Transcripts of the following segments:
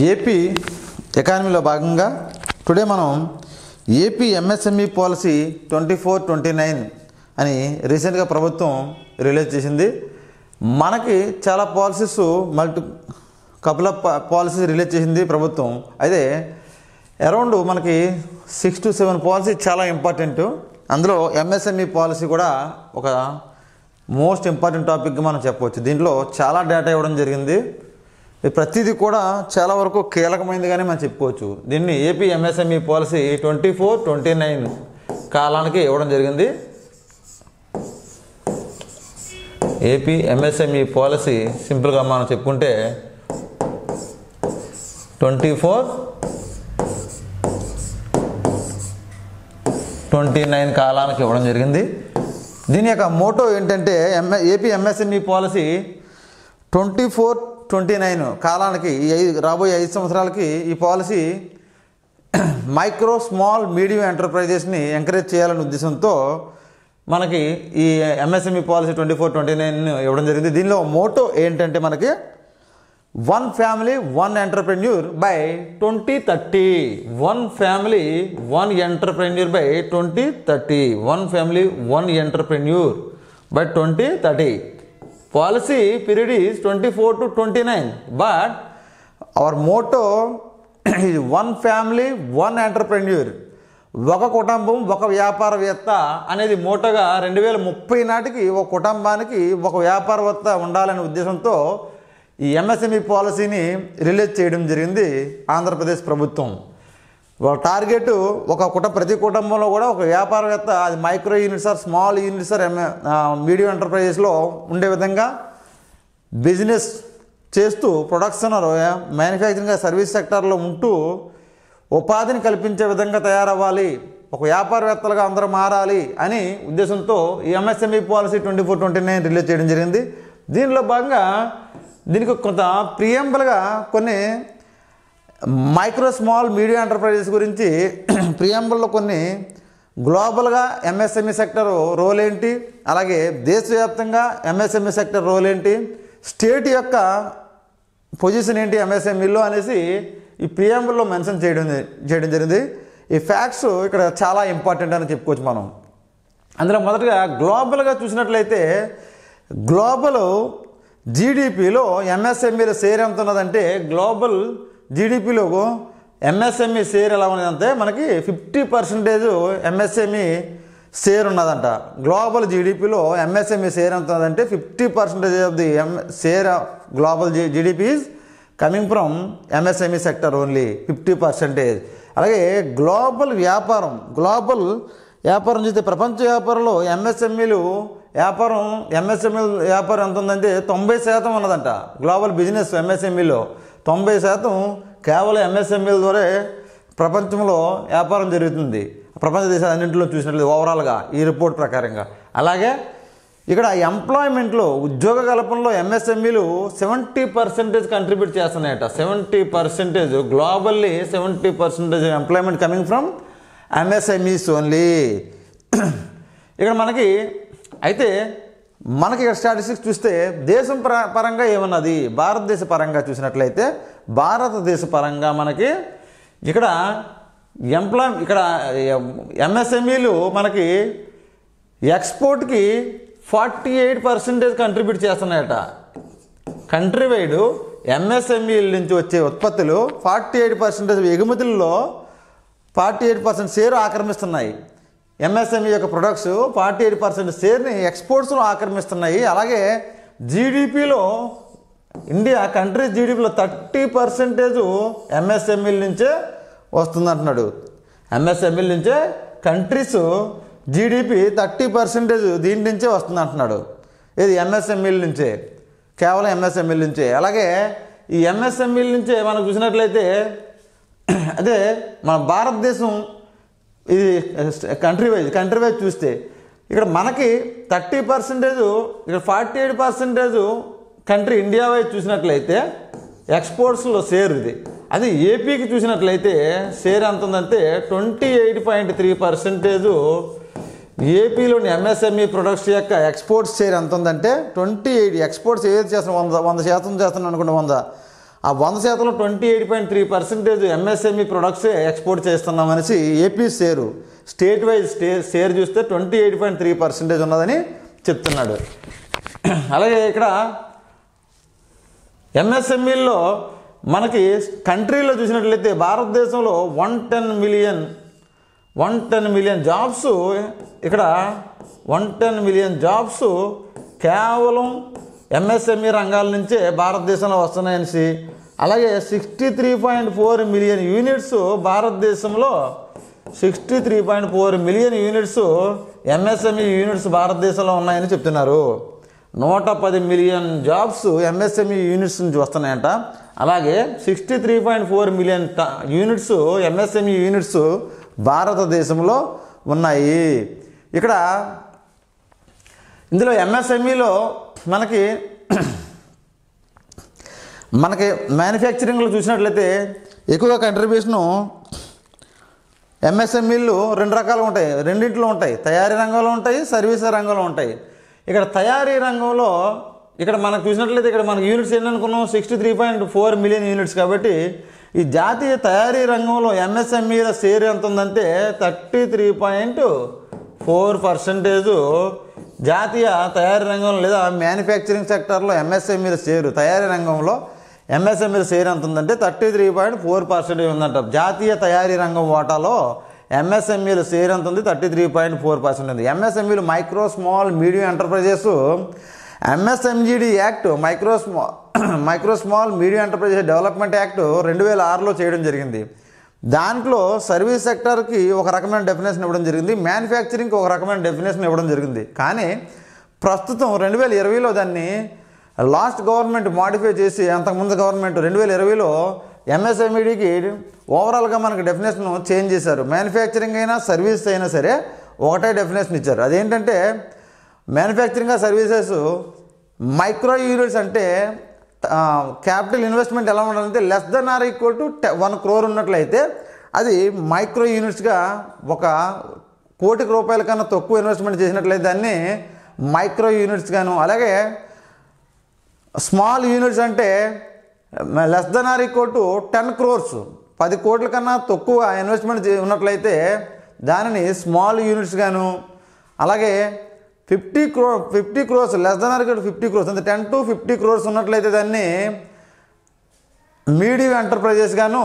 AP ఎకానమీలో భాగంగా today మనం ఏపీ ఎంఎస్ఎంఈ పాలసీ 2429 అని రీసెంట్గా ప్రభుత్వం రిలీజ్ చేసింది. మనకి చాలా policies couple of policies release చేసింది ప్రభుత్వం. అయితే అరౌండ్ మనకి 6 to 7 పాలసీ చాలా ఇంపార్టెంట్. అందులో ఎంఎస్ఎంఈ పాలసీ కూడా ఒక మోస్ట్ ఇంపార్టెంట్ టాపిక్గా మనం చెప్పవచ్చు. దీంట్లో చాలా డేటా ఇవ్వడం జరిగింది. ప్రతిదీ కూడా చాలా వరకు కీలకమైనదిగానే మనం చెప్పుకోవచ్చు. దీన్ని ఏపీ ఎంఎస్ఎంఈ పాలసీ 2429 కాలానికి ఇవ్వడం జరిగింది. ఏపీ ఎంఎస్ఎంఈ పాలసీ సింపుల్గా మనం చెప్పుకుంటే 2429 కాలానికి ఇవ్వడం జరిగింది. దీని యొక్క మోటో ఏంటంటే ఏపీ ఎంఎస్ఎంఈ పాలసీ 2429 కాలానికి రాబోయే 5 సంవత్సరాలకి ఈ పాలసీ మైక్రో స్మాల్ మీడియం ఎంటర్ప్రైజెస్ని ఎంకరేజ్ చేయాలనే ఉద్దేశంతో మనకి ఈ ఎంఎస్ఎంఈ పాలసీ 2429 ఇవ్వడం జరిగింది. దీనిలో మోటో ఏంటంటే మనకి 1 family 1 entrepreneur by 2030. 1 family 1 entrepreneur by 2030. 1 family 1 entrepreneur by 2030. Policy period is 24 to 29. But our motto is 1 family 1 entrepreneur. ఒక కుటుంబం ఒక వ్యాపారవేత్త అనేది మోటోగా 2030 నాటికి ఒక కుటుంబానికి ఒక వ్యాపారవేత్త ఉండాలనే ఉద్దేశంతో ఈ ఎంఎస్ఎంఈ పాలసీని రిలీజ్ చేయడం జరిగింది ఆంధ్రప్రదేశ్ ప్రభుత్వం. వాళ్ళ టార్గెట్ ప్రతి కుటుంబంలో కూడా ఒక వ్యాపారవేత్త, అది micro units or small units or medium ఎంటర్ప్రైజెస్లో ఉండే విధంగా బిజినెస్ చేస్తూ ప్రొడక్షన్ మ్యానుఫ్యాక్చరింగ్ సర్వీస్ సెక్టార్లో ఉంటూ ఉపాధిని కల్పించే విధంగా తయారవ్వాలి, ఒక వ్యాపారవేత్తలుగా అందరూ మారాలి అని ఉద్దేశంతో ఈ ఎంఎస్ఎంఈ పాలసీ 2429 రిలీజ్ చేయడం జరిగింది. దీనిలో భాగంగా దీనికి కొంత ప్రియంబుల్గా కొన్ని మైక్రో స్మాల్ మీడియం ఎంటర్ప్రైజెస్ గురించి ప్రియంబుల్లో కొన్ని గ్లోబల్గా ఎంఎస్ఎంఈ సెక్టర్ రోల్ ఏంటి, అలాగే దేశవ్యాప్తంగా ఎంఎస్ఎంఈ సెక్టర్ రోల్ ఏంటి, స్టేట్ యొక్క పొజిషన్ ఏంటి ఎంఎస్ఎంఈలో అనేసి ఈ ప్రియంబుల్లో మెన్షన్ చేయడం జరిగింది. ఈ ఫ్యాక్ట్స్ ఇక్కడ చాలా ఇంపార్టెంట్ అని చెప్పుకోవచ్చు మనం. అందులో మొదటగా గ్లోబల్గా చూసినట్లయితే గ్లోబల్ జీడిపిలో ఎంఎస్ఎంఈల షేర్ ఎంత ఉన్నదంటే, గ్లోబల్ జీడిపిలో ఎంఎస్ఎంఈ షేర్ ఎలా ఉన్నదంటే మనకి 50% ఎంఎస్ఎంఈ షేర్ ఉన్నదంట. గ్లోబల్ జీడిపిలో ఎంఎస్ఎంఈ షేర్ ఎంత ఉన్నదంటే 50% of the share of global GDP is coming from MSME sector only 50%. అలాగే గ్లోబల్ వ్యాపారం చూస్తే ప్రపంచ వ్యాపారంలో ఎంఎస్ఎంఈ వ్యాపారం ఎంత ఉందంటే 90% ఉన్నదంట. గ్లోబల్ బిజినెస్ ఎంఎస్ఎంఈలో 90% కేవలం ఎంఎస్ఎంఈల ద్వారా ప్రపంచంలో వ్యాపారం జరుగుతుంది, ప్రపంచ దేశాలన్నింటిలో చూసినట్లయితే ఓవరాల్గా ఈ రిపోర్ట్ ప్రకారంగా. అలాగే ఇక్కడ ఎంప్లాయ్మెంట్లో ఉద్యోగ కల్పనలో ఎంఎస్ఎంఈలు 70% కంట్రిబ్యూట్ చేస్తున్నాయట. 70% globally 70% employment coming from MSMEs only. ఇక్కడ మనకి ఇక్కడ స్టాటిస్టిక్స్ చూస్తే దేశం పరంగా ఏమన్నది, భారతదేశ పరంగా చూసినట్లయితే భారతదేశ పరంగా మనకి ఇక్కడ ఎంఎస్ఎంఈలు మనకి ఎక్స్పోర్ట్కి 48% కంట్రిబ్యూట్ చేస్తున్నాయట. కంట్రీ వైడ్ ఎంఎస్ఎంఈల నుంచి వచ్చే ఉత్పత్తులు 48%, ఎగుమతుల్లో 48% షేర్ ఆక్రమిస్తున్నాయి. ఎంఎస్ఎంఈ యొక్క ప్రొడక్ట్స్ 48% షేర్ని ఎక్స్పోర్ట్స్లో ఆక్రమిస్తున్నాయి. అలాగే జీడిపిలో కంట్రీ జీడిపిలో 30% ఎంఎస్ఎంఈల నుంచే వస్తుందంటున్నాడు. ఎంఎస్ఎంఈల నుంచే కంట్రీస్ జీడిపి 30% దీని నుంచే వస్తుంది అంటున్నాడు. ఇది ఎంఎస్ఎంఈల నుంచే, కేవలం ఎంఎస్ఎంఈల నుంచే. అలాగే ఈ ఎంఎస్ఎంఈల నుంచే మనం చూసినట్లయితే అదే మన భారతదేశం ఇది కంట్రీ వైజ్ చూస్తే ఇక్కడ మనకి 30%, ఇక్కడ 48% కంట్రీ ఇండియా వైజ్ చూసినట్లయితే ఎక్స్పోర్ట్స్లో షేర్ ఇది. అది ఏపీకి చూసినట్లయితే షేర్ ఎంత ఉందంటే 28.3%. ఏపీలోని ఎంఎస్ఎంఈ ప్రొడక్ట్స్ యొక్క ఎక్స్పోర్ట్స్ షేర్ ఎంత ఉందంటే 28. ఎక్స్పోర్ట్స్ ఏది చేస్తున్నాం 100% చేస్తున్నాం అనుకుంటే 100, ఆ 100%లో 28.3% ఎంఎస్ఎంఈ ప్రొడక్ట్సే ఎక్స్పోర్ట్ చేస్తున్నామనేసి AP share state wise share చూస్తే 28.3% ఉన్నదని చెప్తున్నాడు. అలాగే ఇక్కడ ఎంఎస్ఎంఈల్లో మనకి కంట్రీలో చూసినట్లయితే భారతదేశంలో 110 మిలియన్ జాబ్స్, ఇక్కడ 110 మిలియన్ జాబ్స్ కేవలం ఎంఎస్ఎంఈ రంగాల నుంచే భారతదేశంలో వస్తున్నాయనేసి, అలాగే 63.4 మిలియన్ యూనిట్స్ భారతదేశంలో 63.4 మిలియన్ యూనిట్స్ ఎంఎస్ఎంఈ యూనిట్స్ భారతదేశంలో ఉన్నాయని చెప్తున్నారు. 110 మిలియన్ జాబ్స్ ఎంఎస్ఎంఈ యూనిట్స్ నుంచి వస్తున్నాయంట. అలాగే 63.4 మిలియన్ యూనిట్స్ ఎంఎస్ఎంఈ యూనిట్స్ భారతదేశంలో ఉన్నాయి. ఇక్కడ ఇందులో ఎంఎస్ఎంఈలో మనకి మ్యానుఫ్యాక్చరింగ్లో చూసినట్లయితే ఎక్కువగా కంట్రిబ్యూషను ఎంఎస్ఎంఈలు 2 రకాలు ఉంటాయి, రెండింటిలో ఉంటాయి. తయారీ రంగంలో ఉంటాయి, సర్వీస్ రంగంలో ఉంటాయి. ఇక్కడ తయారీ రంగంలో ఇక్కడ మనకు చూసినట్లయితే ఇక్కడ మనకు యూనిట్స్ ఏంటనుకున్నాం, 63.4 మిలియన్ యూనిట్స్. కాబట్టి ఈ జాతీయ తయారీ రంగంలో ఎంఎస్ఎంఈల షేర్ ఎంత ఉందంటే 33.4% జాతీయ తయారీ రంగంలో లేదా మ్యానుఫ్యాక్చరింగ్ సెక్టర్లో ఎంఎస్ఎంఈల షేరు, తయారీ రంగంలో ఎంఎస్ఎంఈల షేర్ ఎంత ఉందంటే 33.4% ఉందంట. జాతీయ తయారీ రంగం వాటాలో ఎంఎస్ఎంఈల షేర్ ఎంత ఉంది, 33.4% ఉంది. ఎంఎస్ఎంఈలు micro small medium enterprises MSMED act micro small medium enterprises development act 2006లో చేయడం జరిగింది. దాంట్లో సర్వీస్ సెక్టర్కి ఒక రకమైన డెఫినేషన్ ఇవ్వడం జరిగింది, మ్యానుఫ్యాక్చరింగ్కి ఒక రకమైన డెఫినేషన్ ఇవ్వడం జరిగింది. కానీ ప్రస్తుతం 2020లో దాన్ని లాస్ట్ గవర్నమెంట్ మాడిఫై చేసి, అంతకుముందు గవర్నమెంట్ 2020లో ఎంఎస్ఎంఈడికి ఓవరాల్గా మనకు డెఫినేషన్ చేంజ్ చేశారు. మ్యానుఫ్యాక్చరింగ్ అయినా సర్వీస్ అయినా సరే ఒకటే డెఫినేషన్ ఇచ్చారు. అదేంటంటే మ్యానుఫ్యాక్చరింగ్ సర్వీసెస్ మైక్రో యూనిట్స్ అంటే క్యాపిటల్ ఇన్వెస్ట్మెంట్ ఎలా ఉండాలంటే less than or equal to 1 crore ఉన్నట్లయితే అది మైక్రో యూనిట్స్గా, 1 కోటి రూపాయల కన్నా తక్కువ ఇన్వెస్ట్మెంట్ చేసినట్లయితే దాన్ని మైక్రో యూనిట్స్ గాను, అలాగే స్మాల్ యూనిట్స్ అంటే less than or equal to 10 crores 10 కోట్ల కన్నా తక్కువ ఇన్వెస్ట్మెంట్ ఉన్నట్లయితే దానిని స్మాల్ యూనిట్స్ గాను, అలాగే 50 crores less than or equal to 50 crores అంటే 10 to 50 crores ఉన్నట్లయితే దాన్ని మీడియం ఎంటర్ప్రైజెస్ గాను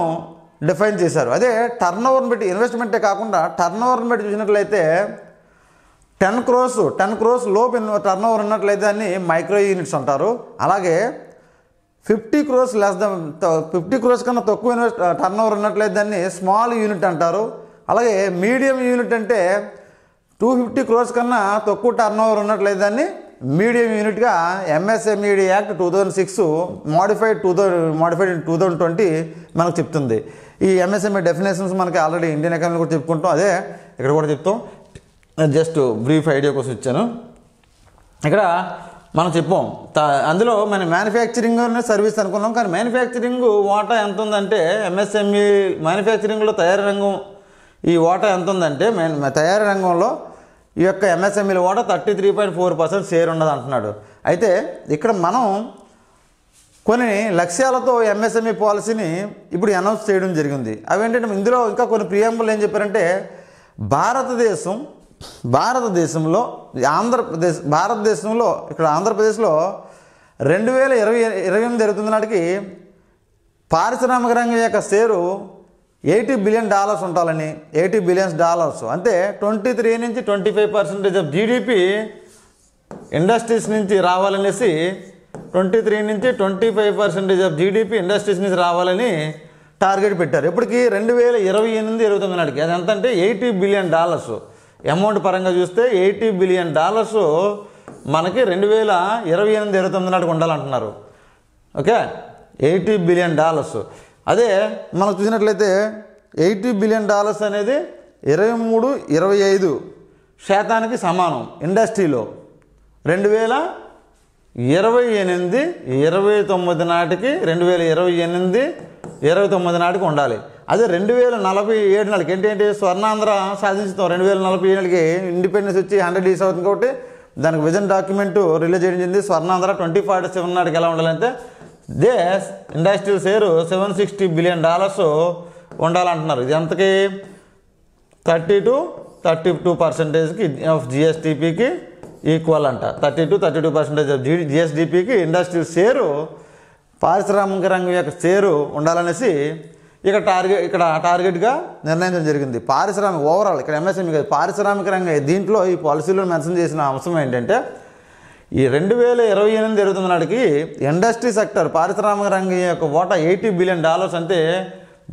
డిఫైన్ చేశారు. అదే టర్న్ ఓవర్ని బట్టి, ఇన్వెస్ట్మెంటే కాకుండా టర్న్ ఓవర్ని బట్టి చూసినట్లయితే 10 crores లోపు టర్న్ ఓవర్ ఉన్నట్లయితే దాన్ని మైక్రో యూనిట్స్ అంటారు. అలాగే 50 crores కన్నా తక్కువ టర్న్ ఓవర్ ఉన్నట్లయితే దాన్ని స్మాల్ యూనిట్ అంటారు. అలాగే మీడియం యూనిట్ అంటే 250 crores కన్నా తక్కువ టర్న్ ఓవర్ ఉన్నట్లయితే దాన్ని మీడియం యూనిట్గా ఎంఎస్ఎంఈడి యాక్ట్ 2006 మోడిఫైడ్ 2020 మనకు చెప్తుంది. ఈ ఎంఎస్ఎంఈ డెఫినేషన్స్ మనకి ఆల్రెడీ ఇండియన్ ఎకానమీ కూడా చెప్పుకుంటాం, అదే ఇక్కడ కూడా చెప్తాం. జస్ట్ బ్రీఫ్ ఐడియా కోసం ఇచ్చాను. ఇక్కడ మనం చెప్పాం అందులో మన మ్యానుఫ్యాక్చరింగ్ సర్వీస్ అనుకున్నాం. కానీ మ్యానుఫ్యాక్చరింగ్ వాటా ఎంత ఉందంటే ఎంఎస్ఎంఈ మ్యానుఫ్యాక్చరింగ్లో తయారీ రంగం ఈ వాటా ఎంత ఉందంటే తయారీ రంగంలో ఈ యొక్క ఎంఎస్ఎంఈల వాటా 33.4% షేర్ ఉన్నది అంటున్నాడు. అయితే ఇక్కడ మనం కొన్ని లక్ష్యాలతో ఎంఎస్ఎంఈ పాలసీని ఇప్పుడు అనౌన్స్ చేయడం జరిగింది. అవేంటంటే ఇందులో ఇంకా కొన్ని ప్రియాంబుల్ ఏం చెప్పారంటే భారతదేశంలో ఇక్కడ ఆంధ్రప్రదేశ్లో 2028 జరుగుతున్న నాటికి పారిశ్రామిక రంగం యొక్క షేరు $80 బిలియన్ ఉండాలని, $80 బిలియన్ అంటే 23 నుంచి 25% ఆఫ్ జీడిపి ఇండస్ట్రీస్ నుంచి రావాలనేసి, 23 నుంచి 25% ఆఫ్ జీడిపి ఇండస్ట్రీస్ నుంచి రావాలని టార్గెట్ పెట్టారు. ఇప్పటికి 2028-29 నాటికి అది ఎంత అంటే $80 బిలియన్ అమౌంట్ పరంగా చూస్తే $80 బిలియన్ మనకి 2028-29 నాటికి ఉండాలంటున్నారు. Okay, $80 billion. అదే మనం చూసినట్లయితే $80 బిలియన్ అనేది 23-25% సమానం. ఇండస్ట్రీలో 2028-29 నాటికి 2028-29 నాటికి ఉండాలి. అదే 2047 నాటికి ఏంటంటే స్వర్ణాంధ్ర సాధించుతాం. 2047 నాటికి ఇండిపెండెన్స్ వచ్చి 100 years అవుతుంది కాబట్టి దానికి విజన్ డాక్యుమెంట్ రిలీజ్ చేయడం జరిగింది. స్వర్ణాంధ్ర 2047 నాటికి ఎలా ఉండాలంటే దేశ్ ఇండస్ట్రియల్ షేరు $760 బిలియన్ ఉండాలంటున్నారు. ఇది ఎంతకి 30-32%కి ఆఫ్ జిఎస్డిపికి ఈక్వల్ అంట. 30-32% ఆఫ్ జిఎస్డిపికి ఇండస్ట్రియల్ షేరు, పారిశ్రామిక రంగం యొక్క షేరు ఉండాలనేసి ఇక్కడ టార్గెట్గా నిర్ణయించడం జరిగింది. ఓవరాల్ ఇక్కడ ఎంఎస్ఎంఈ కాదు, పారిశ్రామిక రంగం. దీంట్లో ఈ పాలసీలో మెన్షన్ చేసిన అంశం ఏంటంటే ఈ 2028-29 నాటికి ఇండస్ట్రీ సెక్టర్ పారిశ్రామిక రంగం యొక్క వాటా $80 బిలియన్ అంటే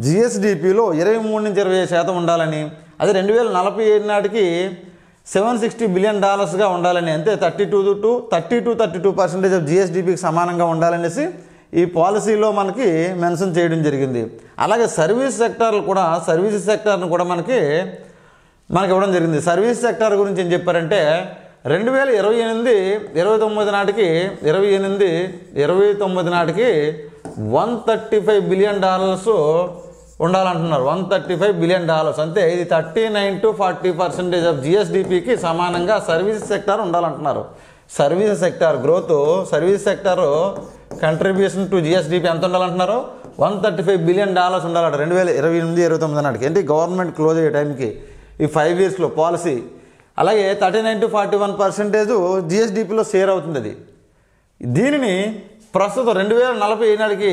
జిఎస్డిపిలో 23-25% ఉండాలని, అదే 2047 నాటికి $760 బిలియన్ ఉండాలని, అంతే 32% ఆఫ్ జిఎస్డిపికి సమానంగా ఉండాలనేసి ఈ పాలసీలో మనకి మెన్షన్ చేయడం జరిగింది. అలాగే సర్వీస్ సెక్టర్ను కూడా మనకి ఇవ్వడం జరిగింది. సర్వీస్ సెక్టర్ గురించి ఏం చెప్పారంటే 2028-29 నాటికి $135 బిలియన్ ఉండాలంటున్నారు. $135 బిలియన్, అంతే ఇది 39-40% ఆఫ్ జిఎస్డిపికి సమానంగా సర్వీస్ సెక్టర్ ఉండాలంటున్నారు. Service sector growth, service sector contribution to GSDP ఎంత ఉండాలంటున్నారు? $135 బిలియన్ ఉండాలంట 2028-29 నాటికి. ఏంటి గవర్నమెంట్ క్లోజ్ అయ్యే టైంకి ఈ 5 ఇయర్స్లో పాలసీ. అలాగే 39-41% జిఎస్డిపిలో షేర్ అవుతుంది. అది దీనిని ప్రస్తుతం 2047 నాటికి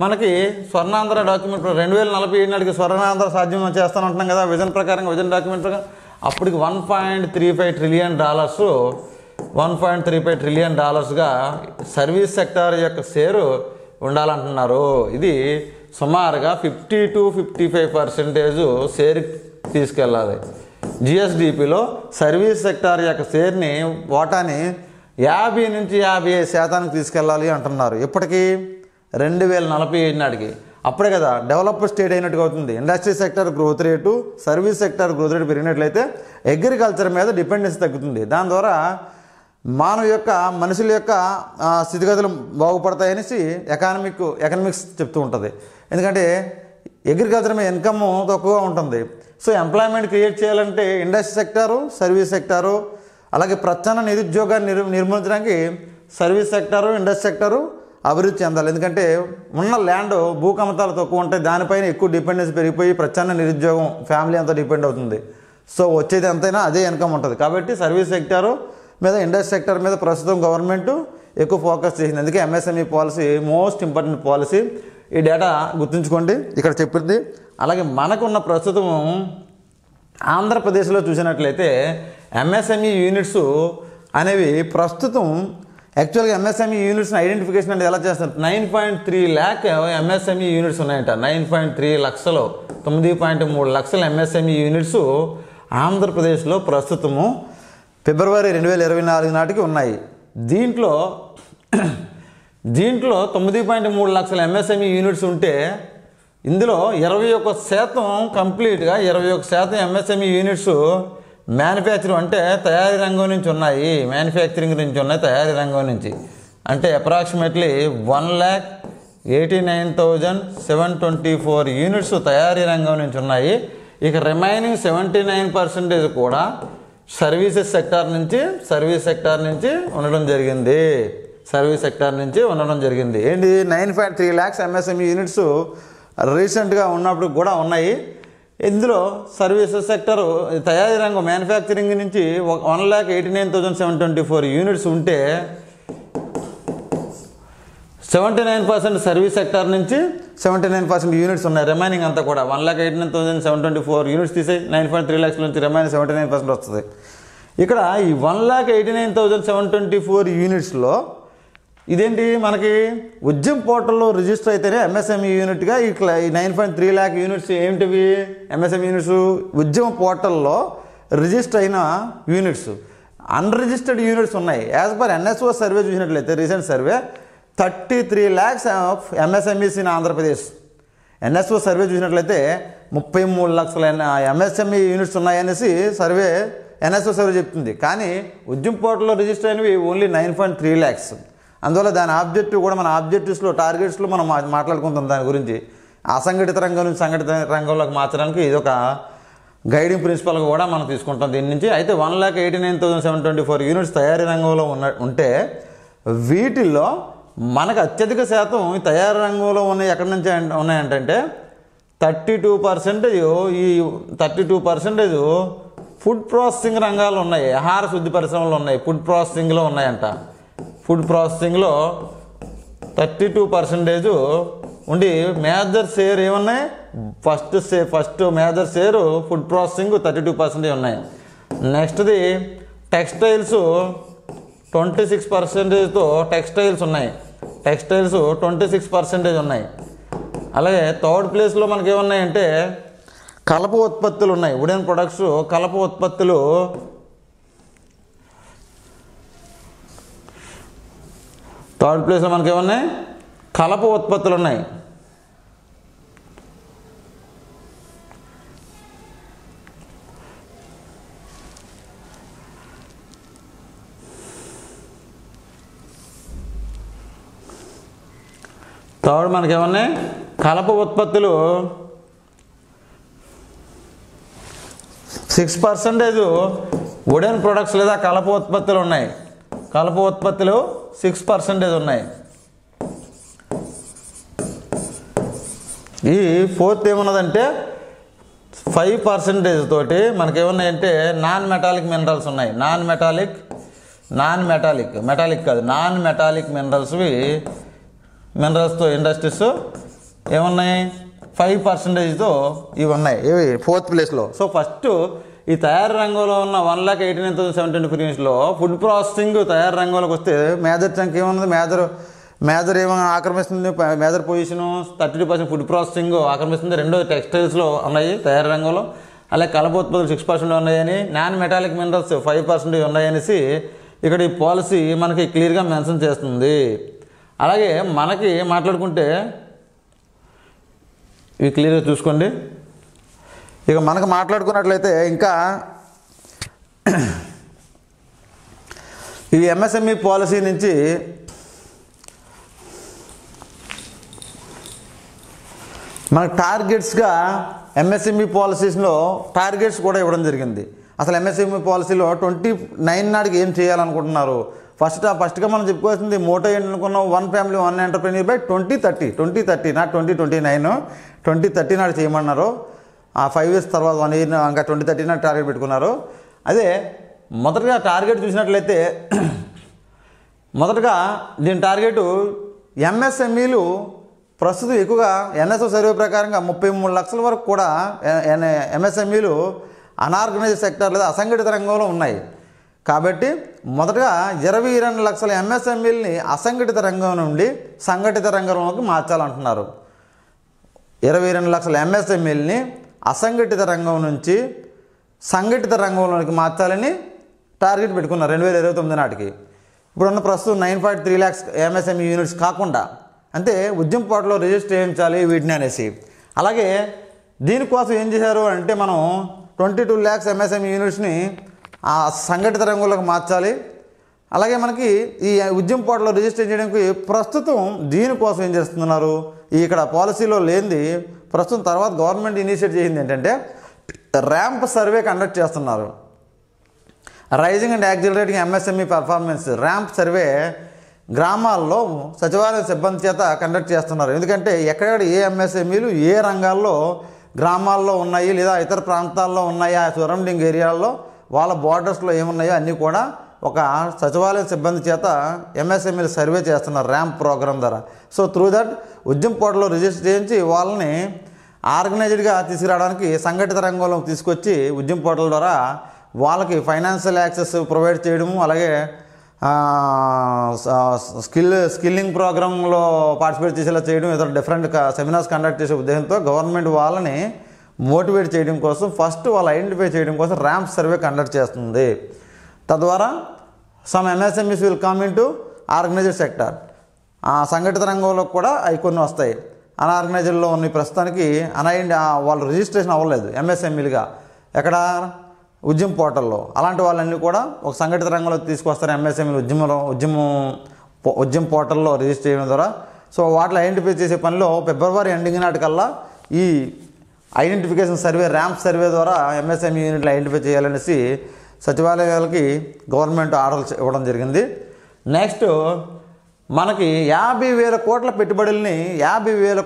మనకి స్వర్ణాంధ్ర డాక్యుమెంట్ 2047 నాటికి స్వర్ణాంధ్ర సాధ్యం చేస్తానంటున్నాం కదా విజన్ ప్రకారంగా, విజన్ డాక్యుమెంట్ ప్రకారం. అప్పటికి $1.35 ట్రిలియన్ సర్వీస్ సెక్టార్ యొక్క షేరు ఉండాలంటున్నారు. ఇది సుమారుగా 50-55% షేర్ తీసుకెళ్ళాలి. జిఎస్డిపిలో సర్వీస్ సెక్టార్ యొక్క షేర్ని వాటాని 50-55% తీసుకెళ్ళాలి అంటున్నారు. ఇప్పటికీ 2047 నాటికి. అప్పుడే కదా డెవలప్డ్ స్టేట్ అయినట్టుగా అవుతుంది. Industry sector growth rate, service sector growth rate పెరిగినట్లయితే అగ్రికల్చర్ మీద డిపెండెన్సీ తగ్గుతుంది. దాని ద్వారా మనుషుల యొక్క స్థితిగతులు బాగుపడతాయనేసి ఎకనామిక్స్ చెప్తూ ఉంటుంది. ఎందుకంటే అగ్రికల్చర్ మీద ఇన్కమ్ తక్కువగా ఉంటుంది. సో ఎంప్లాయ్మెంట్ క్రియేట్ చేయాలంటే ఇండస్ట్రీ సెక్టారు, సర్వీస్ సెక్టారు, అలాగే ప్రచ్ఛన్న నిరుద్యోగాన్ని నిర్మూలించడానికి సర్వీస్ సెక్టారు, ఇండస్ట్రీ సెక్టారు అభివృద్ధి చెందాలి. ఎందుకంటే ఉన్న ల్యాండ్ భూకమతాలు తక్కువ ఉంటాయి, దానిపైన ఎక్కువ డిపెండెన్స్ పెరిగిపోయి ప్రచ్ఛన్న నిరుద్యోగం ఫ్యామిలీ అంతా డిపెండ్ అవుతుంది. సో వచ్చేది ఎంతైనా అదే ఇన్కమ్ ఉంటుంది. కాబట్టి సర్వీస్ సెక్టారు మీద, ఇండస్ట్రీ సెక్టర్ మీద ప్రస్తుతం గవర్నమెంట్ ఎక్కువ ఫోకస్ చేసింది. అందుకే MSME policy most important policy. ఈ డేటా గుర్తుంచుకోండి ఇక్కడ చెప్పింది. అలాగే మనకున్న ప్రస్తుతం ఆంధ్రప్రదేశ్లో చూసినట్లయితే ఎంఎస్ఎంఈ యూనిట్స్ అనేవి ప్రస్తుతం యాక్చువల్గా ఎంఎస్ఎంఈ యూనిట్స్ని ఐడెంటిఫికేషన్ అంటే ఎలా చేస్తారు? 9.3 lakh ఎంఎస్ఎంఈ యూనిట్స్ ఉన్నాయంట. 9.3 లక్షలు, 9.3 లక్షల ఎంఎస్ఎంఈ యూనిట్స్ ఆంధ్రప్రదేశ్లో ప్రస్తుతము ఫిబ్రవరి 2024 నాటికి ఉన్నాయి. దీంట్లో 9.3 లక్షల ఎంఎస్ఎంఈ యూనిట్స్ ఉంటే ఇందులో 21% కంప్లీట్గా 21% ఎంఎస్ఎంఈ యూనిట్స్ మ్యానుఫ్యాక్చరింగ్ అంటే తయారీ రంగం నుంచి ఉన్నాయి. తయారీ రంగం నుంచి అంటే అప్రాక్సిమేట్లీ 1,89,724 యూనిట్స్ తయారీ రంగం నుంచి ఉన్నాయి. ఇక రిమైనింగ్ 79% కూడా సర్వీస్ సెక్టార్ నుంచి ఉండడం జరిగింది. ఏంటి 9.3 lakhs ఎంఎస్ఎంఈ యూనిట్స్ రీసెంట్గా ఉన్నప్పుడు కూడా ఉన్నాయి. ఇందులో సర్వీసెస్ సెక్టర్ తయారీ రంగం మ్యానుఫ్యాక్చరింగ్ నుంచి 1,89,724 యూనిట్స్ ఉంటే 79% సర్వీస్ సెక్టర్ నుంచి 79% యూనిట్స్ ఉన్నాయి. రిమైనింగ్ అంతా కూడా 1,89,724 యూనిట్స్ తీసే 9.3 lakhs నుంచి రిమైనింగ్ 79% వస్తుంది. ఇక్కడ ఈ 1,89,724 యూనిట్స్లో ఇదేంటి మనకి ఉద్యమ్ పోర్టల్లో రిజిస్టర్ అయితేనే ఎంఎస్ఎంఈ యూనిట్గా ఈ 9.3 lakh యూనిట్స్ ఏమిటివి? ఎంఎస్ఎంఈ యూనిట్స్ ఉద్యమ పోర్టల్లో రిజిస్టర్ అయిన యూనిట్స్. అన్రిజిస్టర్డ్ యూనిట్స్ ఉన్నాయి. యాజ్ పర్ ఎన్ఎస్ఓ సర్వే చూసినట్లయితే recent survey 33 lakhs of MSMEs in Andhra Pradesh. NSO survey చూసినట్లయితే 33 లక్షల ఎంఎస్ఎంఈ యూనిట్స్ ఉన్నాయనేసి ఎన్ఎస్ఓ సర్వే చెప్తుంది. కానీ ఉద్యమ పోర్టల్లో రిజిస్టర్ అయినవి ఓన్లీ 9.3 lakhs. అందువల్ల దాని ఆబ్జెక్టివ్ కూడా మన ఆబ్జెక్టివ్స్లో టార్గెట్స్లో మనం మాట్లాడుకుంటాం. దాని గురించి అసంఘటిత రంగం నుంచి సంఘటిత రంగంలోకి మార్చడానికి ఇది ఒక గైడింగ్ ప్రిన్సిపల్గా కూడా మనం తీసుకుంటాం దీని నుంచి. అయితే 1,89,724 యూనిట్స్ తయారీ రంగంలో ఉంటే వీటిల్లో మనకు అత్యధిక శాతం ఈ తయారు రంగంలో ఉన్నాయి ఎక్కడి నుంచి ఉన్నాయంటే 32% ఈ 32% ఫుడ్ ప్రాసెసింగ్ రంగాలు ఉన్నాయి, ఆహార శుద్ధి పరిశ్రమలు ఉన్నాయి, ఫుడ్ ప్రాసెసింగ్లో ఉన్నాయంట. ఫుడ్ ప్రాసెసింగ్లో 32% ఉండి మేజర్ షేర్ ఏమున్నాయి, first major share food processing 32% ఉన్నాయి. నెక్స్ట్ది టెక్స్టైల్స్ 26%తో టెక్స్టైల్స్ ఉన్నాయి, టెక్స్టైల్స్ 26% ఉన్నాయి. అలాగే థర్డ్ ప్లేస్లో మనకి ఏమున్నాయంటే కలప ఉత్పత్తులు ఉన్నాయి, వుడెన్ ప్రొడక్ట్స్ కలప ఉత్పత్తులు థర్డ్ ప్లేస్లో మనకి ఏమున్నాయి, కలప ఉత్పత్తులు ఉన్నాయి. థర్డ్ మనకేమన్నాయి, కలప ఉత్పత్తులు 6% వుడెన్ ప్రొడక్ట్స్ లేదా కలప ఉత్పత్తులు ఉన్నాయి. కలప ఉత్పత్తులు 6% ఉన్నాయి. ఈ ఫోర్త్ ఏమున్నదంటే 5% తోటి మనకేమున్నాయంటే నాన్ మెటాలిక్ మినరల్స్ ఉన్నాయి. నాన్ మెటాలిక్ మినరల్స్తో ఇండస్ట్రీస్ ఏమున్నాయి 5%తో ఇవి ఉన్నాయి, ఇవి ఫోర్త్ ప్లేస్లో. సో ఫస్ట్ ఈ తయారు రంగంలో ఉన్న 1,89,724 ఫుడ్ ప్రాసెసింగ్ తయారు రంగంలోకి వస్తే మేజర్ చంక్ ఏమున్నది, మేజర్ ఏమైనా ఆక్రమిస్తుంది, మేజర్ పొజిషను 32% ఫుడ్ ప్రాసెసింగ్ ఆక్రమిస్తుంది. రెండో టెక్స్టైల్స్లో ఉన్నాయి తయారు రంగంలో. అలాగే కలప ఉత్పత్తులు 6% ఉన్నాయని, నాన్ మెటాలిక్ మినరల్స్ 5% ఉన్నాయనేసి ఇక్కడ ఈ పాలసీ మనకి క్లియర్గా మెన్షన్ చేస్తుంది. అలాగే మనకి మాట్లాడుకుంటే ఇవి క్లియర్గా చూసుకోండి. ఇక మనకు మాట్లాడుకున్నట్లయితే ఇంకా ఈ ఎంఎస్ఎంఈ పాలసీ నుంచి మనకు టార్గెట్స్గా ఎంఎస్ఎంఈ పాలసీస్లో టార్గెట్స్ కూడా ఇవ్వడం జరిగింది. అసలు ఎంఎస్ఎంఈ పాలసీలో 29 నాటికి ఏం చేయాలనుకుంటున్నారు, ఫస్ట్గా మనం చెప్పుకోవాల్సింది మోటో ఏంటనుకున్నాం, 1 ఫ్యామిలీ 1 ఎంటర్ప్రెన్యూర్ బై 2030 నాట్ 2029, 2030 నాడు చేయమన్నారు. ఆ 5 years తర్వాత 1 year ఇంకా 2030 నాడు టార్గెట్ పెట్టుకున్నారు. అదే మొదటగా టార్గెట్ చూసినట్లయితే మొదటగా దీని టార్గెట్ ఎంఎస్ఎంఈలు ప్రస్తుతం ఎక్కువగా ఎన్ఎస్ఓ సర్వే ప్రకారంగా 33 లక్షల వరకు కూడా ఎంఎస్ఎంఈలు అనార్గనైజ్డ్ సెక్టర్ లేదా అసంఘటిత రంగంలో ఉన్నాయి. కాబట్టి మొదటగా 22 లక్షల ఎంఎస్ఎంఈలని అసంఘటిత రంగం నుండి సంఘటిత రంగంలోకి మార్చాలంటున్నారు. 22 లక్షల ఎంఎస్ఎంఈలని అసంఘటిత రంగం నుంచి సంఘటిత రంగంలోకి మార్చాలని టార్గెట్ పెట్టుకున్నారు 2029 నాటికి. ఇప్పుడున్న ప్రస్తుతం 9.3 lakhs ఎంఎస్ఎంఈ యూనిట్స్ కాకుండా అంటే ఉద్యమ పోర్టల్లో రిజిస్టర్ చేయించాలి వీటిని అనేసి. అలాగే దీనికోసం ఏం చేశారు అంటే మనం 22 lakhs ఎంఎస్ఎంఈ యూనిట్స్ని ఆ సంఘటిత రంగంలోకి మార్చాలి. అలాగే మనకి ఈ ఉద్యమ పోర్టల్లో రిజిస్టర్ చేయడానికి ప్రస్తుతం దీనికోసం ఏం చేస్తున్నారు, ఇక్కడ పాలసీలో లేనిది ప్రస్తుతం తర్వాత గవర్నమెంట్ ఇనిషియేట్ చేసింది ఏంటంటే ర్యాంప్ సర్వే కండక్ట్ చేస్తున్నారు. Raising and accelerating MSME performance RAMP survey గ్రామాల్లో సచివాలయ సిబ్బంది చేత కండక్ట్ చేస్తున్నారు. ఎందుకంటే ఎక్కడెక్కడ ఏ ఎంఎస్ఎంఈలు ఏ రంగాల్లో గ్రామాల్లో ఉన్నాయి లేదా ఇతర ప్రాంతాల్లో ఉన్నాయి, ఆ సరౌండింగ్ ఏరియాల్లో వాళ్ళ బార్డర్స్లో ఏమున్నాయో అన్నీ కూడా ఒక సచివాలయ సిబ్బంది చేత ఎంఎస్ఎంఈలు సర్వే చేస్తున్నారు ర్యాంప్ ప్రోగ్రామ్ ద్వారా. సో త్రూ దట్ ఉద్యమ పోర్టల్లో రిజిస్టర్ చేయించి వాళ్ళని ఆర్గనైజ్డ్గా తీసుకురావడానికి సంఘటిత రంగంలోకి తీసుకొచ్చి ఉద్యమ పోర్టల్ ద్వారా వాళ్ళకి ఫైనాన్షియల్ యాక్సెస్ ప్రొవైడ్ చేయడము, అలాగే స్కిల్లింగ్ ప్రోగ్రాంలో పార్టిసిపేట్ చేసేలా చేయడం, ఇతర డిఫరెంట్ సెమినార్స్ కండక్ట్ చేసే ఉద్దేశంతో గవర్నమెంట్ వాళ్ళని మోటివేట్ చేయడం కోసం ఫస్ట్ వాళ్ళు ఐడెంటిఫై చేయడం కోసం ర్యాంప్ సర్వే కండక్ట్ చేస్తుంది. తద్వారా some MSMEs will come in to organised sector. ఆ సంఘటిత రంగంలో కూడా అవి కొన్ని వస్తాయి. అన్ఆర్గనైజ్డ్లో ఉన్న ప్రస్తుతానికి వాళ్ళు రిజిస్ట్రేషన్ అవ్వలేదు ఎంఎస్ఎంఈలుగా ఎక్కడ ఉద్యమ పోర్టల్లో. అలాంటి వాళ్ళన్నీ కూడా ఒక సంఘటిత రంగంలో తీసుకొస్తారు ఎంఎస్ఎంఈలు ఉద్యమ పోర్టల్లో రిజిస్టర్ చేయడం ద్వారా. సో వాటిని ఐడెంటిఫై చేసే పనిలో ఫిబ్రవరి ఎండింగ్ నాటికల్లా ఈ ఐడెంటిఫికేషన్ సర్వే ర్యాంప్ సర్వే ద్వారా ఎంఎస్ఎంఈ యూనిట్లు ఐడెంటిఫై చేయాలనేసి సచివాలయాలకి గవర్నమెంట్ ఆర్డర్స్ ఇవ్వడం జరిగింది. నెక్స్ట్ మనకి 50,000 కోట్ల పెట్టుబడుల్ని 50,000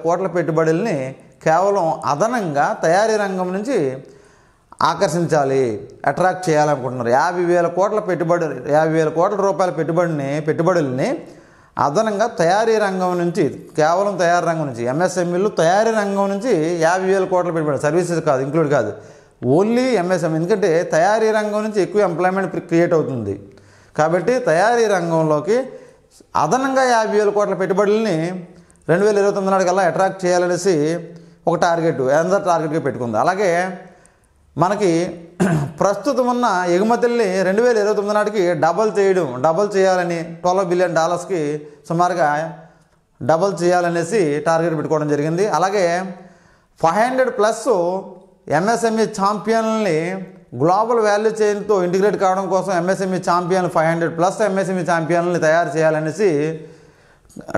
కోట్ల పెట్టుబడుల్ని కేవలం అదనంగా తయారీ రంగం నుంచి ఆకర్షించాలి, అట్రాక్ట్ చేయాలనుకుంటున్నారు. 50,000 కోట్ల రూపాయల పెట్టుబడుల్ని అదనంగా తయారీ రంగం నుంచి, కేవలం తయారీ రంగం నుంచి, ఎంఎస్ఎంఈలు తయారీ రంగం నుంచి 50,000 కోట్ల పెట్టుబడి, సర్వీసెస్ కాదు, ఇంక్లూడ్ కాదు, ఓన్లీ ఎంఎస్ఎంఈ. ఎందుకంటే తయారీ రంగం నుంచి ఎక్కువ ఎంప్లాయ్మెంట్ క్రియేట్ అవుతుంది కాబట్టి తయారీ రంగంలోకి అదనంగా 50,000 కోట్ల పెట్టుబడుల్ని 2029 నాటికల్లా అట్రాక్ట్ చేయాలనేసి ఒక టార్గెట్గా పెట్టుకుంది. అలాగే మనకి ప్రస్తుతం ఉన్న ఎగుమతుల్ని 2029 నాటికి డబల్ చేయాలని $12 బిలియన్ సుమారుగా డబల్ చేయాలనేసి టార్గెట్ పెట్టుకోవడం జరిగింది. అలాగే 500+ ఎంఎస్ఎంఈ ఛాంపియన్ని గ్లోబల్ వాల్యూ చైన్తో ఇంటిగ్రేట్ కావడం కోసం ఎంఎస్ఎంఈ ఛాంపియన్లు 500+ ఎంఎస్ఎంఈ ఛాంపియన్ని తయారు చేయాలనేసి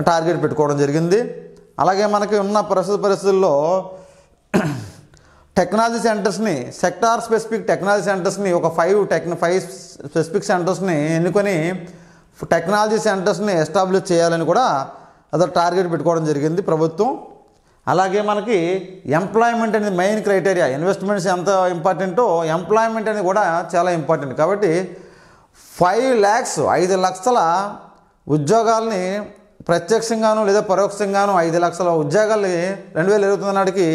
టార్గెట్ పెట్టుకోవడం జరిగింది. అలాగే మనకి ఉన్న ప్రస్తుత పరిస్థితుల్లో టెక్నాలజీ సెంటర్స్ని, సెక్టార్ స్పెసిఫిక్ టెక్నాలజీ సెంటర్స్ని ఒక 5 స్పెసిఫిక్ సెంటర్స్ని ఎన్నుకొని టెక్నాలజీ సెంటర్స్ని ఎస్టాబ్లిష్ చేయాలని కూడా అదొక టార్గెట్ పెట్టుకోవడం జరిగింది ప్రభుత్వం. అలాగే మనకి ఎంప్లాయ్మెంట్ అనేది మెయిన్ క్రైటీరియా. ఇన్వెస్ట్మెంట్స్ ఎంత ఇంపార్టెంటో ఎంప్లాయ్మెంట్ అనేది కూడా చాలా ఇంపార్టెంట్. కాబట్టి 5 లక్షల ఉద్యోగాల్ని ప్రత్యక్షంగాను లేదా పరోక్షంగాను 5 లక్షల ఉద్యోగాల్ని 2029 నాటికి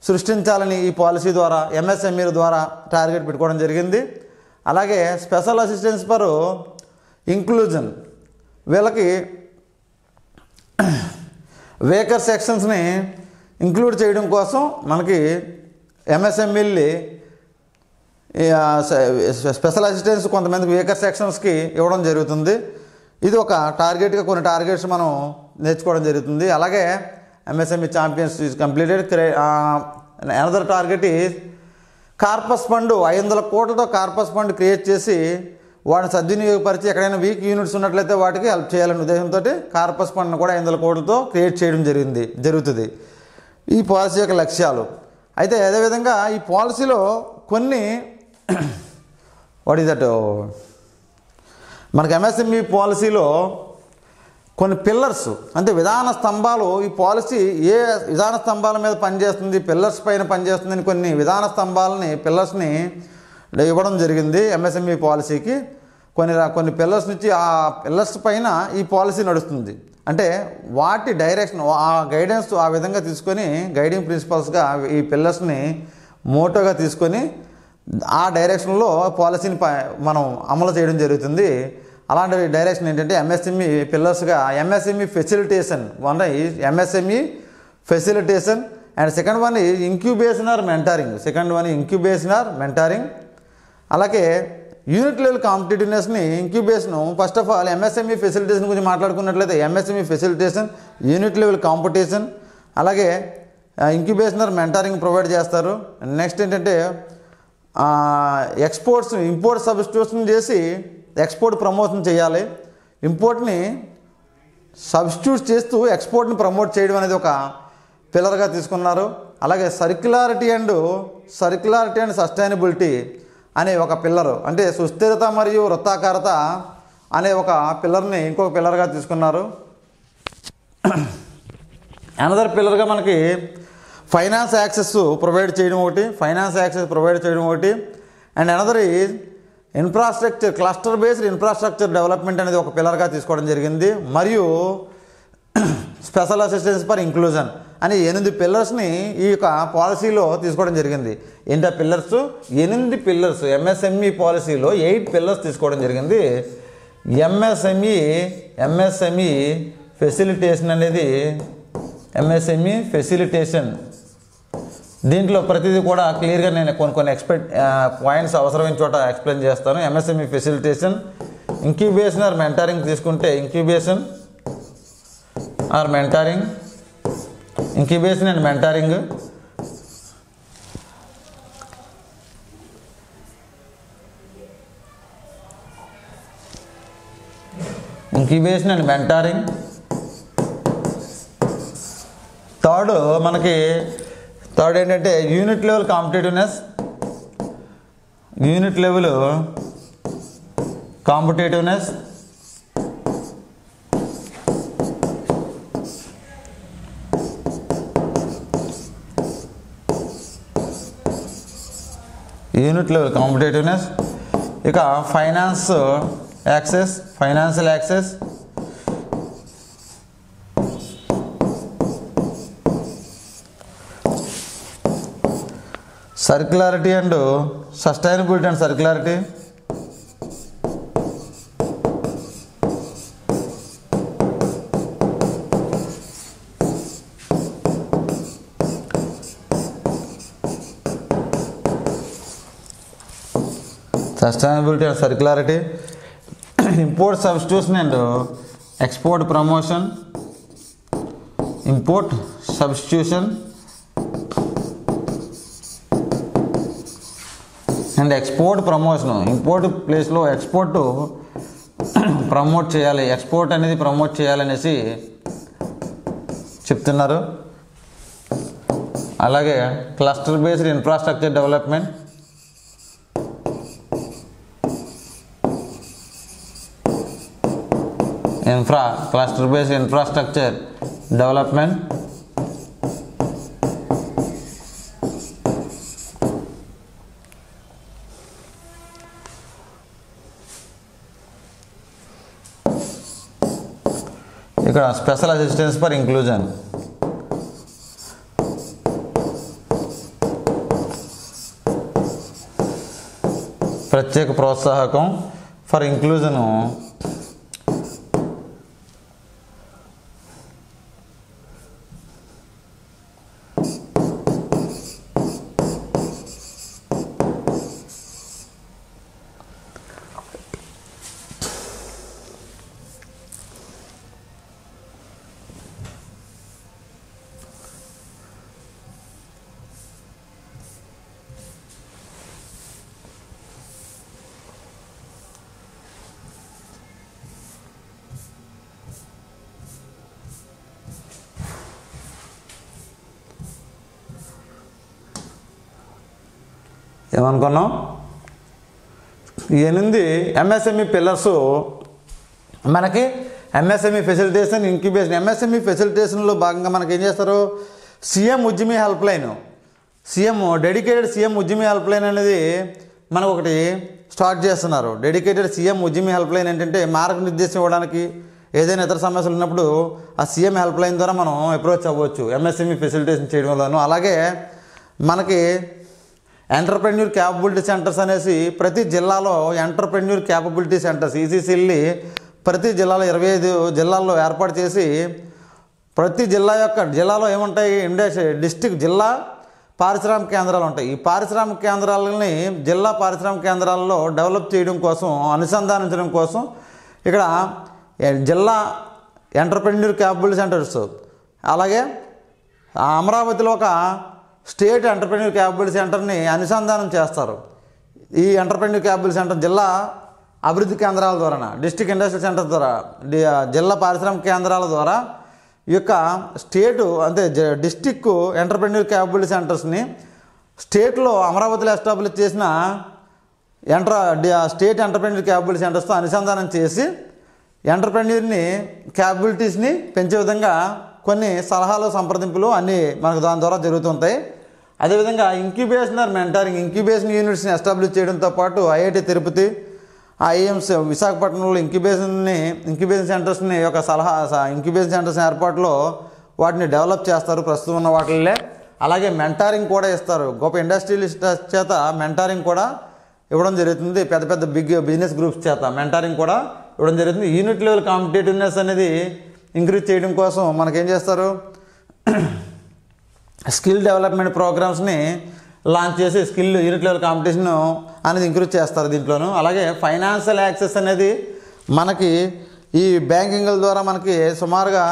సృష్టించాలని ఈ పాలసీ ద్వారా, ఎంఎస్ఎంఈల ద్వారా టార్గెట్ పెట్టుకోవడం జరిగింది. అలాగే స్పెషల్ అసిస్టెన్స్ ఫర్ ఇంక్లూజన్, వీళ్ళకి వేకర్ సెక్షన్స్ని ఇంక్లూడ్ చేయడం కోసం మనకి ఎంఎస్ఎంఈల్ని స్పెషల్ అసిస్టెన్స్ కొంతమందికి వేకర్ సెక్షన్స్కి ఇవ్వడం జరుగుతుంది. ఇది ఒక టార్గెట్గా కొన్ని టార్గెట్స్ మనం నేర్చుకోవడం జరుగుతుంది. అలాగే MSME champions is completed. Another target is corpus fund. 500 కోట్లతో కార్పస్ ఫండ్ క్రియేట్ చేసి వాటిని సద్వినియోగపరిచి ఎక్కడైనా వీక్ యూనిట్స్ ఉన్నట్లయితే వాటికి హెల్ప్ చేయాలనే ఉద్దేశంతో కార్పస్ ఫండ్ను కూడా 500 కోట్లతో క్రియేట్ చేయడం జరుగుతుంది. ఈ పాలసీ యొక్క లక్ష్యాలు. అయితే అదేవిధంగా ఈ పాలసీలో కొన్ని మనకి ఎంఎస్ఎంఈ పాలసీలో కొన్ని పిల్లర్స్, అంటే విధాన స్తంభాలు, ఈ పాలసీ ఏ విధాన స్తంభాల మీద పనిచేస్తుంది, పిల్లర్స్ పైన పనిచేస్తుందని కొన్ని విధాన స్తంభాలని, పిల్లర్స్ని ఇవ్వడం జరిగింది ఎంఎస్ఎంఈ పాలసీకి. కొన్ని పిల్లర్స్ నుంచి ఆ పిల్లర్స్ పైన ఈ పాలసీ నడుస్తుంది. అంటే వాటి డైరెక్షన్, ఆ గైడెన్స్ ఆ విధంగా తీసుకొని గైడింగ్ ప్రిన్సిపల్స్గా ఈ పిల్లర్స్ని మోటోగా తీసుకొని ఆ డైరెక్షన్లో పాలసీని మనం అమలు చేయడం జరుగుతుంది. అలాంటి డైరెక్షన్ ఏంటంటే ఎంఎస్ఎంఈ పిల్లర్స్గా MSME facilitation. One is MSME facilitation and second one is incubation or mentoring. అలాగే యూనిట్ లెవెల్ కాంపిటేటివ్నెస్ని, incubation, first of all MSME facilitation గురించి మాట్లాడుకున్నట్లయితే MSME facilitation, unit level competition, అలాగే ఇంక్యుబేషన్ ఆర్ మెంటారింగ్ ప్రొవైడ్ చేస్తారు. Next ఏంటంటే import substitution చేసి export promotion చేయాలి. ఇంపోర్ట్ని సబ్స్టిట్యూట్ చేస్తూ ఎక్స్పోర్ట్ని ప్రమోట్ చేయడం అనేది ఒక పిల్లర్గా తీసుకున్నారు. అలాగే సర్క్యులారిటీ అండ్ సస్టైనబిలిటీ అనే ఒక పిల్లరు, అంటే సుస్థిరత మరియు వృత్తాకారత అనే ఒక పిల్లర్ని ఇంకొక పిల్లర్గా తీసుకున్నారు. అనదర్ పిల్లర్గా మనకి ఫైనాన్స్ యాక్సెస్ ప్రొవైడ్ చేయడం ఒకటి, and another is infrastructure, cluster based infrastructure development అనేది ఒక పిల్లర్గా తీసుకోవడం జరిగింది. మరియు స్పెషల్ అసిస్టెన్స్ ఫర్ ఇంక్లూజన్ అని 8 పిల్లర్స్ని ఈ యొక్క పాలసీలో తీసుకోవడం జరిగింది. ఏంటా పిల్లర్స్? 8 పిల్లర్స్. ఎంఎస్ఎంఈ పాలసీలో 8 పిల్లర్స్ తీసుకోవడం జరిగింది. ఎంఎస్ఎంఈ ఫెసిలిటేషన్ అనేది దీంట్లో ప్రతిదీ కూడా క్లియర్గా నేను కొన్ని పాయింట్స్ అవసరమైన చోట ఎక్స్ప్లెయిన్ చేస్తాను. MSME facilitation, incubation or mentoring తీసుకుంటే incubation and mentoring. Incubation and mentoring. Third ఏంటంటే unit level competitiveness unit level competitiveness. ఇక financial access, circularity and sustainability and circularity, import substitution and export promotion, import substitution and export promotion. Import ప్లేస్లో export promote చేయాలి, export అనేది promote చేయాలనేసి చెప్తున్నారు. అలాగే cluster based infrastructure development, cluster based infrastructure development. ఇక్కడ special assistance for inclusion, ప్రత్యేక ప్రోత్సాహకం for ఇంక్లూజను. ఏమనుకున్నాం? 8 ఎంఎస్ఎంఈ పిల్లర్స్ మనకి ఎంఎస్ఎంఈ ఫెసిలిటేషన్, ఇంక్యుబేషన్. ఎంఎస్ఎంఈ ఫెసిలిటేషన్లో భాగంగా మనకి ఏం చేస్తారు? CM ఉద్యమి help line, dedicated CM ఉద్యమి help line అనేది మనకు ఒకటి స్టార్ట్ చేస్తున్నారు. డెడికేటెడ్ సీఎం ఉద్యమి హెల్ప్ లైన్ ఏంటంటే మార్గనిర్దేశం ఇవ్వడానికి, ఏదైనా ఇతర సమస్యలు ఉన్నప్పుడు ఆ సీఎం హెల్ప్ లైన్ ద్వారా మనం అప్రోచ్ అవ్వచ్చు ఎంఎస్ఎంఈ ఫెసిలిటేషన్ చేయడం వల్ల. అలాగే మనకి ఎంటర్ప్రెన్యూర్ క్యాపబిలిటీ సెంటర్స్ అనేసి ప్రతి జిల్లాలో ఎంటర్ప్రెన్యూర్ క్యాపబిలిటీ సెంటర్స్ ఈసీసీల్ని ప్రతి జిల్లాలో 25 జిల్లాల్లో ఏర్పాటు చేసి ప్రతి జిల్లాలో ఏముంటాయి? డిస్ట్రిక్ట్ జిల్లా పారిశ్రామిక కేంద్రాలు ఉంటాయి. ఈ పారిశ్రామిక కేంద్రాలని జిల్లా పారిశ్రామిక కేంద్రాల్లో డెవలప్ చేయడం కోసం, అనుసంధానించడం కోసం ఇక్కడ జిల్లా ఎంటర్ప్రెన్యూర్ క్యాపబిలిటీ సెంటర్స్, అలాగే అమరావతిలో ఒక స్టేట్ ఎంటర్ప్రెన్యూర్ క్యాపబిలిటీ సెంటర్ని అనుసంధానం చేస్తారు. ఈ ఎంటర్ప్రెన్యూర్ క్యాపబిలిటీ సెంటర్ జిల్లా అభివృద్ధి కేంద్రాల ద్వారా, డిస్ట్రిక్ట్ ఇండస్ట్రియల్ సెంటర్ ద్వారా, జిల్లా పారిశ్రామిక కేంద్రాల ద్వారా ఈ యొక్క స్టేటు అంటే డిస్ట్రిక్ట్ ఎంటర్ప్రెన్యూర్ క్యాపబిలిటీ సెంటర్స్ని స్టేట్లో అమరావతిలో ఎస్టాబ్లిష్ చేసిన స్టేట్ ఎంటర్ప్రెన్యూర్ క్యాపబిలిటీ సెంటర్స్తో అనుసంధానం చేసి ఎంటర్ప్రెన్యూర్ని క్యాపబిలిటీస్ని పెంచే విధంగా కొన్ని సలహాలు, సంప్రదింపులు అన్నీ మనకు దాని ద్వారా జరుగుతుంటాయి. అదేవిధంగా ఇంక్యుబేషన్ ఆర్ మెంటారింగ్, ఇంక్యుబేషన్ యూనిట్స్ని ఎస్టాబ్లిష్ చేయడంతో పాటు ఐఐటి తిరుపతి, ఐఎమ్స్ విశాఖపట్నంలో ఇంక్యుబేషన్ సెంటర్స్ని యొక్క ఇంక్యుబేషన్ సెంటర్స్ ఏర్పాటులో వాటిని డెవలప్ చేస్తారు ప్రస్తుతం ఉన్న వాటిల్లే. అలాగే మెంటారింగ్ కూడా ఇస్తారు. గొప్ప ఇండస్ట్రియలిస్ట్ చేత మెంటారింగ్ కూడా ఇవ్వడం జరుగుతుంది. పెద్ద పెద్ద బిజినెస్ గ్రూప్స్ చేత మెంటారింగ్ కూడా ఇవ్వడం జరుగుతుంది. యూనిట్ లెవెల్ కాంపిటేటివ్నెస్ అనేది ఇంక్రీజ్ చేయడం కోసం మనకేం చేస్తారు? స్కిల్ డెవలప్మెంట్ ప్రోగ్రామ్స్ని లాంచ్ చేసి యూనిట్ లెవెల్ కాంపిటీషన్ అనేది ఇంక్రీజ్ చేస్తారు దీంట్లోనూ. అలాగే ఫైనాన్షియల్ యాక్సెస్ అనేది మనకి ఈ బ్యాంకింగ్ల ద్వారా మనకి సుమారుగా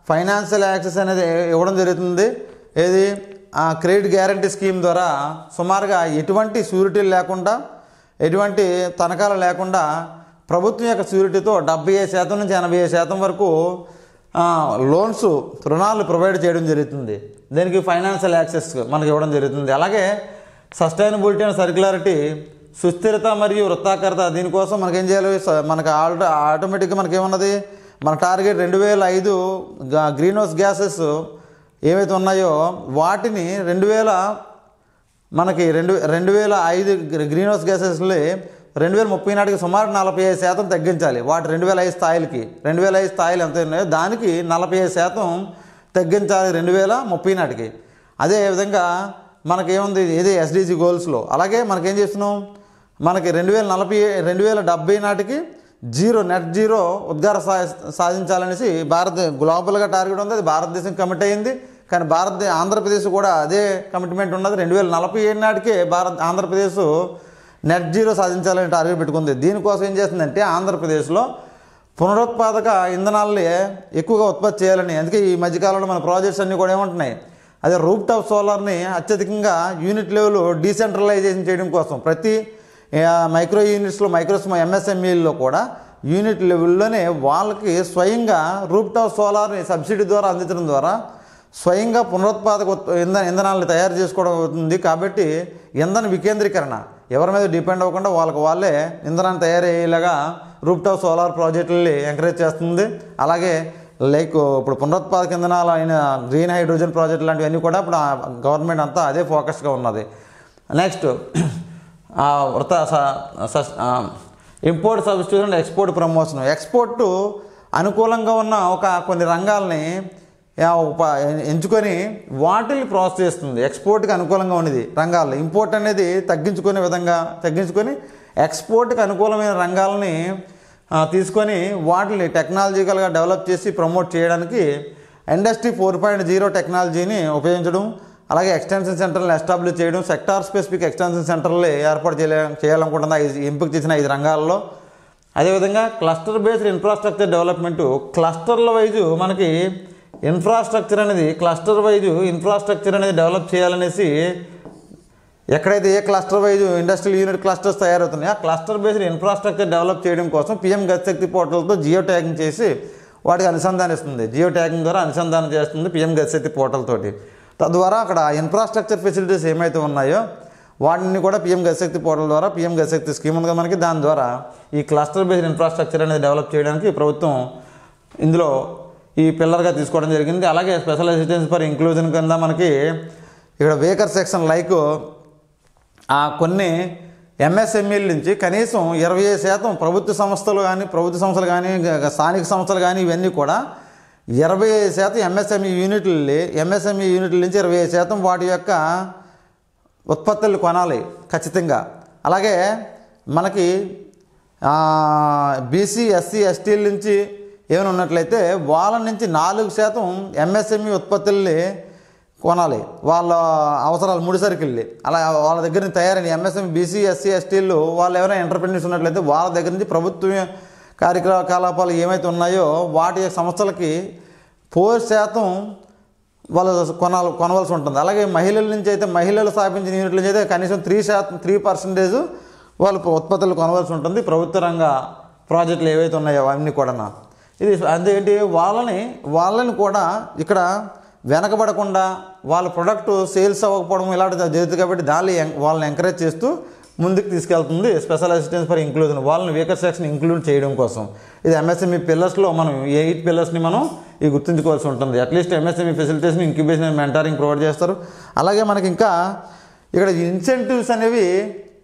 ఫైనాన్షియల్ యాక్సెస్ అనేది ఇవ్వడం జరుగుతుంది. ఏది? క్రెడిట్ గ్యారంటీ స్కీమ్ ద్వారా సుమారుగా ఎటువంటి షూరిటీలు లేకుండా, ఎటువంటి తనఖాలు లేకుండా ప్రభుత్వం యొక్క షూరిటీతో 75% నుంచి 80% వరకు రుణాలు ప్రొవైడ్ చేయడం జరుగుతుంది. దీనికి ఫైనాన్షియల్ యాక్సెస్ మనకి ఇవ్వడం జరుగుతుంది. అలాగే సస్టైనబిలిటీ అండ్ సర్క్యులారిటీ, సుస్థిరత మరియు వృత్తాకారత, దీనికోసం మనకేం చేయాలి? మనకు ఆటోమేటిక్గా మనకేమన్నది? మన టార్గెట్ 2005 గ్రీన్ హౌస్ గ్యాసెస్ ఏవైతే ఉన్నాయో వాటిని మనకి 2005 గ్రీన్ హౌస్ గ్యాసెస్ని 2030 నాటికి సుమారు 45% తగ్గించాలి. వాటి 2005 స్థాయిలకి 2005 స్థాయిలు ఎంత ఉన్నాయో దానికి 45% తగ్గించాలి 2030 నాటికి. అదేవిధంగా మనకేముంది ఇది ఎస్డిజి గోల్స్లో. అలాగే మనకేం చేస్తున్నాం, మనకి 2070 నాటికి నెట్ జీరో ఉద్గార సాధించాలనేసి గ్లోబల్గా టార్గెట్ ఉంది. అది భారతదేశం కమిట్ అయ్యింది. కానీ ఆంధ్రప్రదేశ్ కూడా అదే కమిట్మెంట్ ఉన్నది. 2047 నాటికే ఆంధ్రప్రదేశ్ నెట్ జీరో సాధించాలని టార్గెట్ పెట్టుకుంది. దీనికోసం ఏం చేస్తుందంటే ఆంధ్రప్రదేశ్లో పునరుత్పాదక ఇంధనాలని ఎక్కువగా ఉత్పత్తి చేయాలని. అందుకే ఈ మధ్యకాలంలో మన ప్రాజెక్ట్స్ అన్నీ కూడా ఏమంటున్నాయి, అదే రూఫ్ టాప్ సోలార్ని అత్యధికంగా యూనిట్ లెవెల్ డీసెంట్రలైజేషన్ చేయడం కోసం ప్రతి మైక్రో యూనిట్స్లో ఎంఎస్ఎంఈల్లో కూడా యూనిట్ లెవెల్లోనే వాళ్ళకి స్వయంగా రూఫ్ టాప్ సోలార్ని సబ్సిడీ ద్వారా అందించడం ద్వారా స్వయంగా పునరుత్పాదక ఇంధనాలను తయారు చేసుకోవడం అవుతుంది. కాబట్టి ఇంధన వికేంద్రీకరణ, ఎవరి మీద డిపెండ్ అవ్వకుండా వాళ్ళే ఇంధనాన్ని తయారయ్యేలాగా రూఫ్ టాప్ సోలార్ ప్రాజెక్టుల్ని ఎంకరేజ్ చేస్తుంది. అలాగే ఇప్పుడు పునరుత్పాదక ఇంధనాలు అయిన గ్రీన్ హైడ్రోజన్ ప్రాజెక్టు లాంటివన్నీ కూడా ఇప్పుడు గవర్నమెంట్ అంతా అదే ఫోకస్గా ఉన్నది. Next import substitution, export promotion. Export అనుకూలంగా ఉన్న కొన్ని రంగాల్ని ఎంచుకొని వాటిని ప్రోత్సహిస్తుంది చేస్తుంది. ఎక్స్పోర్ట్కి అనుకూలంగా ఉన్నది రంగాల్లో ఇంపోర్ట్ అనేది తగ్గించుకొని ఎక్స్పోర్ట్కి అనుకూలమైన రంగాలని తీసుకొని వాటిని టెక్నాలజికల్గా డెవలప్ చేసి ప్రమోట్ చేయడానికి ఇండస్ట్రీ 4.0 టెక్నాలజీని ఉపయోగించడం, అలాగే ఎక్స్టెన్షన్ సెంటర్లను ఎస్టాబ్లిష్ చేయడం, సెక్టార్ స్పెసిఫిక్ ఎక్స్టెన్షన్ సెంటర్లు ఏర్పాటు చేయాలనుకుంటున్న ఎంపిక చేసిన 5 రంగాల్లో. అదేవిధంగా క్లస్టర్ బేస్డ్ ఇన్ఫ్రాస్ట్రక్చర్ డెవలప్మెంటు, క్లస్టర్ల వైజు మనకి ఇన్ఫ్రాస్ట్రక్చర్ అనేది డెవలప్ చేయాలనేసి ఎక్కడైతే ఏ cluster wise industrial unit clusters తయారవుతున్నాయో ఆ క్లస్టర్ బేస్డ్ ఇన్ఫ్రాస్ట్రక్చర్ డెవలప్ చేయడం కోసం పిఎం గతిశక్తి పోర్టల్తో జియో ట్యాగింగ్ చేసి వాటికి అనుసంధానిస్తుంది. జియో ట్యాగింగ్ ద్వారా అనుసంధానం చేస్తుంది పిఎం గతిశక్తి పోర్టల్ తోటి. తద్వారా అక్కడ ఇన్ఫ్రాస్ట్రక్చర్ ఫెసిలిటీస్ ఏమైతే ఉన్నాయో వాటిని కూడా పిఎం గతిశక్తి పోర్టల్ ద్వారా, పిఎం గతిశక్తి స్కీమ్ ఉంది మనకి, దాని ద్వారా ఈ క్లస్టర్ బేస్డ్ ఇన్ఫ్రాస్ట్రక్చర్ అనేది డెవలప్ చేయడానికి ప్రభుత్వం ఇందులో ఈ పిల్లర్గా తీసుకోవడం జరిగింది. అలాగే స్పెషల్ అసిస్టెన్స్ ఫర్ ఇంక్లూజన్ కింద మనకి ఇక్కడ వేకర్ సెక్షన్ కొన్ని ఎంఎస్ఎంఈల నుంచి కనీసం 25% ప్రభుత్వ సంస్థలు కానీ స్థానిక సంస్థలు కానీ ఇవన్నీ కూడా 25% ఎంఎస్ఎంఈ యూనిట్ల నుంచి 25% వాటి యొక్క ఉత్పత్తులు కొనాలి ఖచ్చితంగా. అలాగే మనకి బీసీ, ఎస్సీ, ఎస్టీల నుంచి ఏమైనా ఉన్నట్లయితే వాళ్ళ నుంచి 4% ఎంఎస్ఎంఈ ఉత్పత్తుల్ని కొనాలి. వాళ్ళ అవసరాలు ముడిసరుకుల్ని అలా వాళ్ళ దగ్గర నుంచి తయారైన ఎంఎస్ఎంఈ, బీసీ, ఎస్సీ, ఎస్టీలు వాళ్ళు ఎవరైనా ఎంటర్ప్రెన్యూర్స్ ఉన్నట్లయితే వాళ్ళ దగ్గర నుంచి ప్రభుత్వ కార్యకలాపాలు ఏమైతే ఉన్నాయో వాటి సంస్థలకి 4% వాళ్ళు కొనవలసి ఉంటుంది. అలాగే మహిళల నుంచి అయితే మహిళలు స్థాపించిన యూనిట్ల నుంచి అయితే కనీసం 3% వాళ్ళు ఉత్పత్తులు కొనవలసి ఉంటుంది. ప్రభుత్వ రంగ ప్రాజెక్టులు ఏవైతే ఉన్నాయో అవన్నీ కూడా ఇది అదేంటి వాళ్ళని కూడా ఇక్కడ వెనకబడకుండా వాళ్ళ ప్రొడక్ట్ సేల్స్ అవ్వకపోవడం ఇలాంటిది జరుగుతుంది. కాబట్టి వాళ్ళని ఎంకరేజ్ చేస్తూ ముందుకు తీసుకెళ్తుంది స్పెషల్ అసిస్టెన్స్ ఫర్ ఇంక్లూజన్, వాళ్ళని వీకర్ సెక్షన్ ఇంక్లూడ్ చేయడం కోసం. ఇది ఎంఎస్ఎంఈ పిల్లర్స్లో మనం 8 పిల్లర్స్ని మనం గుర్తుంచుకోవాల్సి ఉంటుంది. అట్లీస్ట్ ఎంఎస్ఎంఈ ఫెసిలిటీస్ని ఇంక్యుబేషన్ అండ్ మెంటారింగ్ ప్రొవైడ్ చేస్తారు. అలాగే మనకి ఇంకా ఇక్కడ ఇన్సెంటివ్స్ అనేవి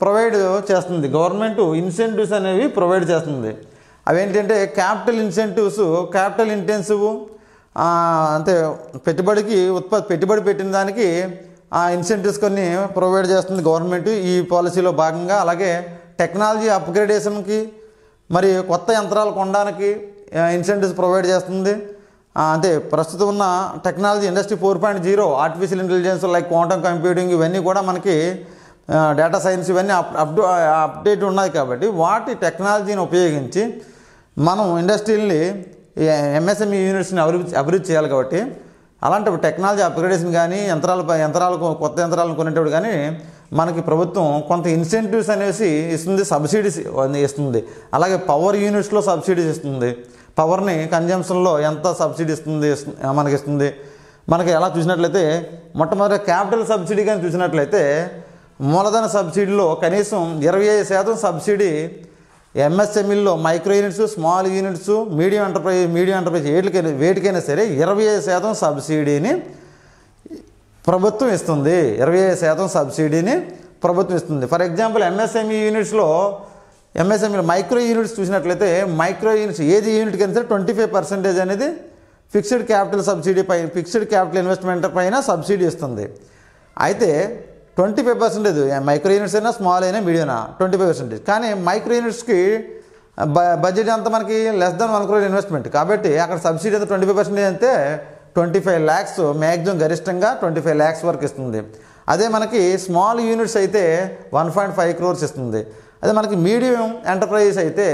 ప్రొవైడ్ చేస్తుంది గవర్నమెంట్. ఇన్సెంటివ్స్ అనేవి ప్రొవైడ్ చేస్తుంది. అవేంటంటే క్యాపిటల్ ఇంటెన్సివ్ అంటే పెట్టుబడి పెట్టిన దానికి ఇన్సెంటివ్స్ కొన్ని ప్రొవైడ్ చేస్తుంది గవర్నమెంట్ ఈ పాలసీలో భాగంగా. అలాగే టెక్నాలజీ అప్గ్రేడేషన్కి మరి కొత్త యంత్రాలు కొనడానికి ఇన్సెంటివ్స్ ప్రొవైడ్ చేస్తుంది. అంటే ప్రస్తుతం ఉన్న technology industry 4.0 artificial intelligence like quantum computing ఇవన్నీ కూడా మనకి డేటా సైన్స్ ఇవన్నీ అప్డేట్ ఉన్నాయి. కాబట్టి వాటి టెక్నాలజీని ఉపయోగించి మనం ఇండస్ట్రీని ఎంఎస్ఎంఈ యూనిట్స్ని అభివృద్ధి చేయాలి. కాబట్టి అలాంటి టెక్నాలజీ అప్గ్రేడేషన్ కానీ కొత్త యంత్రాలను కొనేటప్పుడు కానీ మనకి ప్రభుత్వం కొంత ఇన్సెంటివ్స్ అనేసి ఇస్తుంది, సబ్సిడీస్ ఇస్తుంది. అలాగే పవర్ యూనిట్స్లో సబ్సిడీస్ ఇస్తుంది. పవర్ని కన్జంప్షన్లో ఎంత సబ్సిడీ ఇస్తుంది మనకి ఎలా చూసినట్లయితే మొట్టమొదటి క్యాపిటల్ సబ్సిడీ కానీ చూసినట్లయితే మూలధన సబ్సిడీలో కనీసం 25% సబ్సిడీ ఎంఎస్ఎంఈల్లో micro units, small units, medium enterprise వేటికైనా సరే 25% సబ్సిడీని ప్రభుత్వం ఇస్తుంది, 25% సబ్సిడీని ప్రభుత్వం ఇస్తుంది. ఫర్ ఎగ్జాంపుల్ ఎంఎస్ఎంఈ యూనిట్స్లో ఎంఎస్ఎంఈలో మైక్రో యూనిట్స్ చూసినట్లయితే మైక్రో యూనిట్స్ ఏది యూనిట్కి అయినా సరే 25% అనేది ఫిక్స్డ్ క్యాపిటల్ సబ్సిడీ పై ఫిక్స్డ్ క్యాపిటల్ ఇన్వెస్ట్మెంట్ పైన సబ్సిడీ ఇస్తుంది. అయితే 25% మైక్రో యూనిట్స్ అయినా స్మాల్ అయినా మీడియం 25%. కానీ మైక్రో యూనిట్స్కి బడ్జెట్ అంతా మనకి లెస్ దాన్ 1 crore ఇన్వెస్ట్మెంట్ కాబట్టి అక్కడ సబ్సిడీ అంతా 25% అంటే 25 lakhs మ్యాక్సిమం గరిష్టంగా 25 lakhs వరకు ఇస్తుంది. అదే మనకి స్మాల్ యూనిట్స్ అయితే 1.5 crores ఇస్తుంది. అదే మనకి మీడియం ఎంటర్ప్రైజెస్ అయితే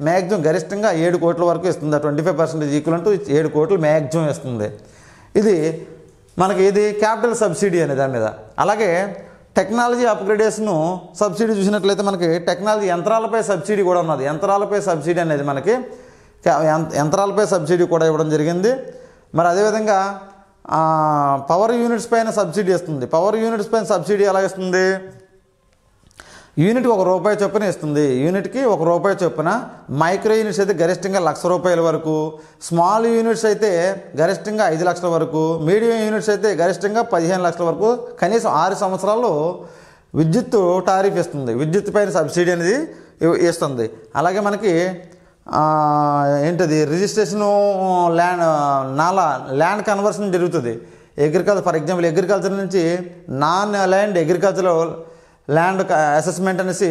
మ్యాక్సిమం గరిష్టంగా 7 కోట్ల వరకు ఇస్తుంది. 25% ఈక్వల్ టు 7 కోట్లు మ్యాక్సిమం ఇస్తుంది. ఇది మనకి ఇది క్యాపిటల్ సబ్సిడీ అనే దాని మీద. అలాగే టెక్నాలజీ అప్గ్రేడేషన్ సబ్సిడీ చూసినట్లయితే మనకి టెక్నాలజీ యంత్రాలపై సబ్సిడీ కూడా ఉన్నది. యంత్రాలపై సబ్సిడీ అనేది మనకి యంత్రాలపై సబ్సిడీ కూడా ఇవ్వడం జరిగింది. మరి అదేవిధంగా పవర్ యూనిట్స్ పైన సబ్సిడీ ఇస్తుంది. పవర్ యూనిట్స్ పైన సబ్సిడీ ఎలా ఇస్తుంది? యూనిట్కి ₹1 చొప్పున ఇస్తుంది. యూనిట్కి ₹1 చొప్పున. మైక్రో యూనిట్స్ అయితే గరిష్టంగా ₹1,00,000 వరకు, స్మాల్ యూనిట్స్ అయితే గరిష్టంగా 5 లక్షల వరకు, మీడియం యూనిట్స్ అయితే గరిష్టంగా 15 లక్షల వరకు కనీసం 6 సంవత్సరాలు విద్యుత్ టారిఫ్ ఇస్తుంది. విద్యుత్ పైన సబ్సిడీ అనేది ఇస్తుంది. అలాగే మనకి ఏంటది రిజిస్ట్రేషను ల్యాండ్ కన్వర్షన్ జరుగుతుంది. అగ్రికల్చర్ ఫర్ ఎగ్జాంపుల్ అగ్రికల్చర్ నుంచి non land agriculture land assessment అనేసి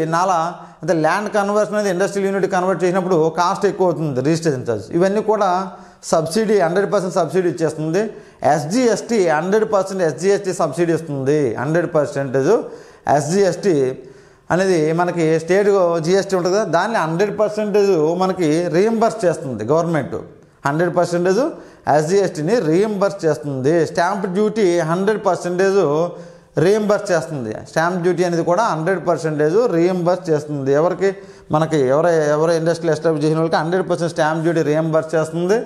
అంటే ల్యాండ్ కన్వర్షన్ అనేది ఇండస్ట్రియల్ యూనిట్ కన్వర్ట్ చేసినప్పుడు కాస్ట్ ఎక్కువ అవుతుంది, రిజిస్ట్రేషన్ ఛార్జ్. ఇవన్నీ కూడా సబ్సిడీ 100% సబ్సిడీ ఇచ్చేస్తుంది. SGST 100% SGST సబ్సిడీ ఇస్తుంది. 100% SGST అనేది మనకి స్టేట్ GST ఉంటుంది కదా, దాన్ని 100% మనకి రీఎంబర్స్ చేస్తుంది గవర్నమెంట్. 100% SGSTని రీఎంబర్స్ చేస్తుంది. స్టాంప్ డ్యూటీ 100% రీఎంబర్స్ చేస్తుంది. స్టాంప్ డ్యూటీ అనేది కూడా 100% రీఎంబర్స్ చేస్తుంది. ఎవరికి మనకి ఎవరు ఇండస్ట్రీ ఎస్టాబ్లిష్ చేసిన వాళ్ళకి 100% స్టాంప్ డ్యూటీ రీఎంబర్స్ చేస్తుంది.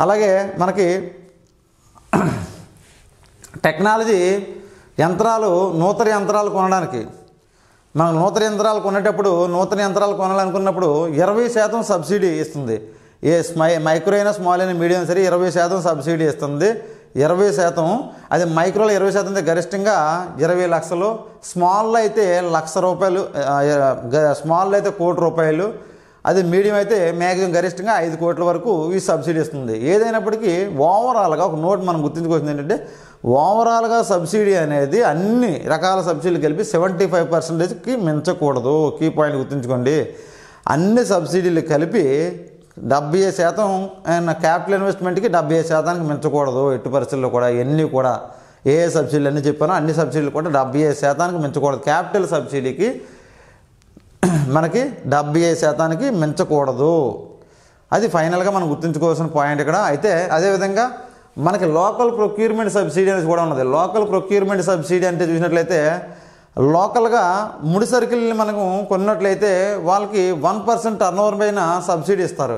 అలాగే మనకి టెక్నాలజీ యంత్రాలు నూతన యంత్రాలు కొనడానికి మనం నూతన యంత్రాలు కొనేటప్పుడు నూతన యంత్రాలు కొనాలనుకున్నప్పుడు 20% సబ్సిడీ ఇస్తుంది. మైక్రో అయినా స్మాల్ అయినా మీడియం సరే 20% సబ్సిడీ ఇస్తుంది. 20%. అది మైక్రోలో 20% అయితే గరిష్టంగా 20 లక్షలు, స్మాల్లో అయితే ₹1,00,000, స్మాల్లో అయితే ₹1,00,00,000, అది మీడియం అయితే మ్యాక్సిమం గరిష్టంగా 5 కోట్ల వరకు ఈ సబ్సిడీ ఇస్తుంది. ఏదైనప్పటికీ ఓవరాల్గా ఒక నోట్ మనం గుర్తుంచుకోవాల్సింది ఏంటంటే ఓవరాల్గా సబ్సిడీ అనేది అన్ని రకాల సబ్సిడీలు కలిపి 75%కి మించకూడదు. కీ పాయింట్ గుర్తుంచుకోండి. అన్ని సబ్సిడీలు కలిపి 70% క్యాపిటల్ ఇన్వెస్ట్మెంట్కి 70%కి మించకూడదు. ఎట్టి పరిస్థితుల్లో కూడా ఎన్ని కూడా ఏ సబ్సిడీలు అన్నీ చెప్పానో అన్ని సబ్సిడీలు కూడా 75%కి మించకూడదు. క్యాపిటల్ సబ్సిడీకి మనకి 75%కి మించకూడదు. అది ఫైనల్గా మనం గుర్తుంచుకోవాల్సిన పాయింట్ ఇక్కడ. అయితే అదేవిధంగా మనకి లోకల్ ప్రొక్యూర్మెంట్ సబ్సిడీ అనేది కూడా ఉన్నది. లోకల్ ప్రొక్యూర్మెంట్ సబ్సిడీ అంటే చూసినట్లయితే లోకల్గా ముడి సరుకుల్ని మనకు కొన్నట్లయితే వాళ్ళకి 1% టర్నోవర్ పైన సబ్సిడీ ఇస్తారు.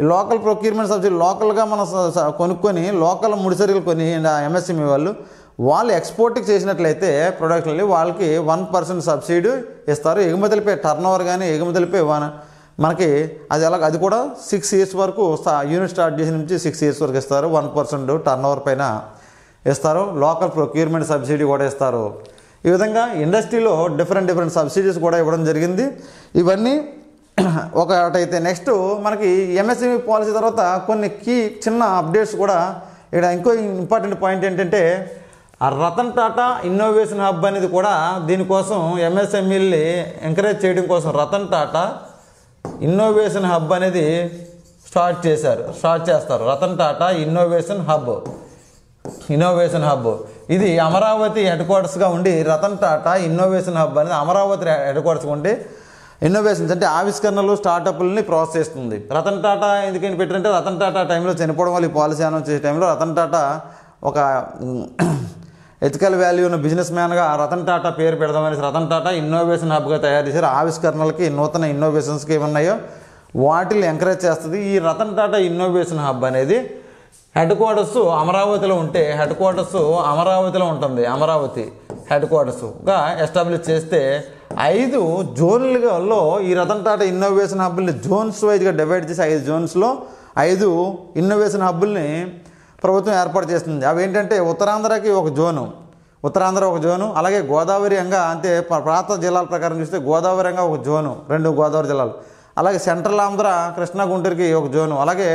ఈ లోకల్ ప్రొక్యూర్మెంట్ సబ్సిడీ లోకల్గా మనం కొనుక్కొని లోకల్ ముడి సరుకులు కొని MSME వాళ్ళు ఎక్స్పోర్ట్కి చేసినట్లయితే ప్రొడక్ట్లని వాళ్ళకి 1% సబ్సిడీ ఇస్తారు. ఎగుమతులపై టర్నోవర్ కానీ ఎగుమతులపై మనకి అది కూడా 6 years వరకు యూనిట్ స్టార్ట్ చేసిన నుంచి 6 years వరకు ఇస్తారు. 1% టర్నోవర్ పైన ఇస్తారు. లోకల్ ప్రొక్యూర్మెంట్ సబ్సిడీ కూడా ఇస్తారు. ఈ విధంగా ఇండస్ట్రీలో డిఫరెంట్ సబ్సిడీస్ కూడా ఇవ్వడం జరిగింది. ఇవన్నీ ఒకటైతే నెక్స్ట్ మనకి MSME పాలసీ తర్వాత కొన్ని చిన్న అప్డేట్స్ కూడా ఇక్కడ. ఇంకో ఇంపార్టెంట్ పాయింట్ ఏంటంటే రతన్ టాటా ఇన్నోవేషన్ హబ్ అనేది కూడా దీనికోసం MSMEల్ని ఎంకరేజ్ చేయడం కోసం రతన్ టాటా ఇన్నోవేషన్ హబ్ అనేది స్టార్ట్ చేస్తారు. రతన్ టాటా ఇన్నోవేషన్ హబ్ ఇది అమరావతి హెడ్ క్వార్టర్స్గా ఉండి రతన్ టాటా ఇన్నోవేషన్ హబ్ అనేది అమరావతి హెడ్ క్వార్టర్స్గా ఉండి ఇన్నోవేషన్స్ అంటే ఆవిష్కరణలు స్టార్టప్లని ప్రోత్సహిస్తుంది. రతన్ టాటా ఎందుకని పెట్టారంటే రతన్ టాటా టైంలో చనిపోవడం వల్ల ఈ పాలసీ అనౌన్స్ చేసే టైంలో రతన్ టాటా ఒక ఎథికల్ వాల్యూ ఉన్న బిజినెస్ మ్యాన్గా రతన్ టాటా పేరు పెడదామనేసి రతన్ టాటా ఇన్నోవేషన్ హబ్గా తయారు చేశారు. ఆవిష్కరణలకి నూతన ఇన్నోవేషన్స్కి ఏమన్నాయో వాటిని ఎంకరేజ్ చేస్తుంది. ఈ రతన్ టాటా ఇన్నోవేషన్ హబ్ అనేది హెడ్ క్వార్టర్స్ అమరావతిలో ఉంటే హెడ్ క్వార్టర్స్ అమరావతిలో ఉంటుంది. అమరావతి హెడ్ క్వార్టర్స్గా ఎస్టాబ్లిష్ చేస్తే 5 జోన్లలో ఈ రతన్ టాటా ఇన్నోవేషన్ హబ్బుల్ని జోన్స్ వైజ్గా డివైడ్ చేసి 5 జోన్స్లో 5 ఇన్నోవేషన్ హబ్బుల్ని ప్రభుత్వం ఏర్పాటు చేస్తుంది. అవి ఏంటంటే ఉత్తరాంధ్రకి ఒక జోను, ఉత్తరాంధ్ర ఒక జోను, అలాగే గోదావరి అంగా అంటే ప్రాంత జిల్లాల ప్రకారం చూస్తే గోదావరి అంగా ఒక జోను, 2 గోదావరి జిల్లాలు, అలాగే సెంట్రల్ ఆంధ్ర కృష్ణా గుంటూరుకి ఒక జోను, అలాగే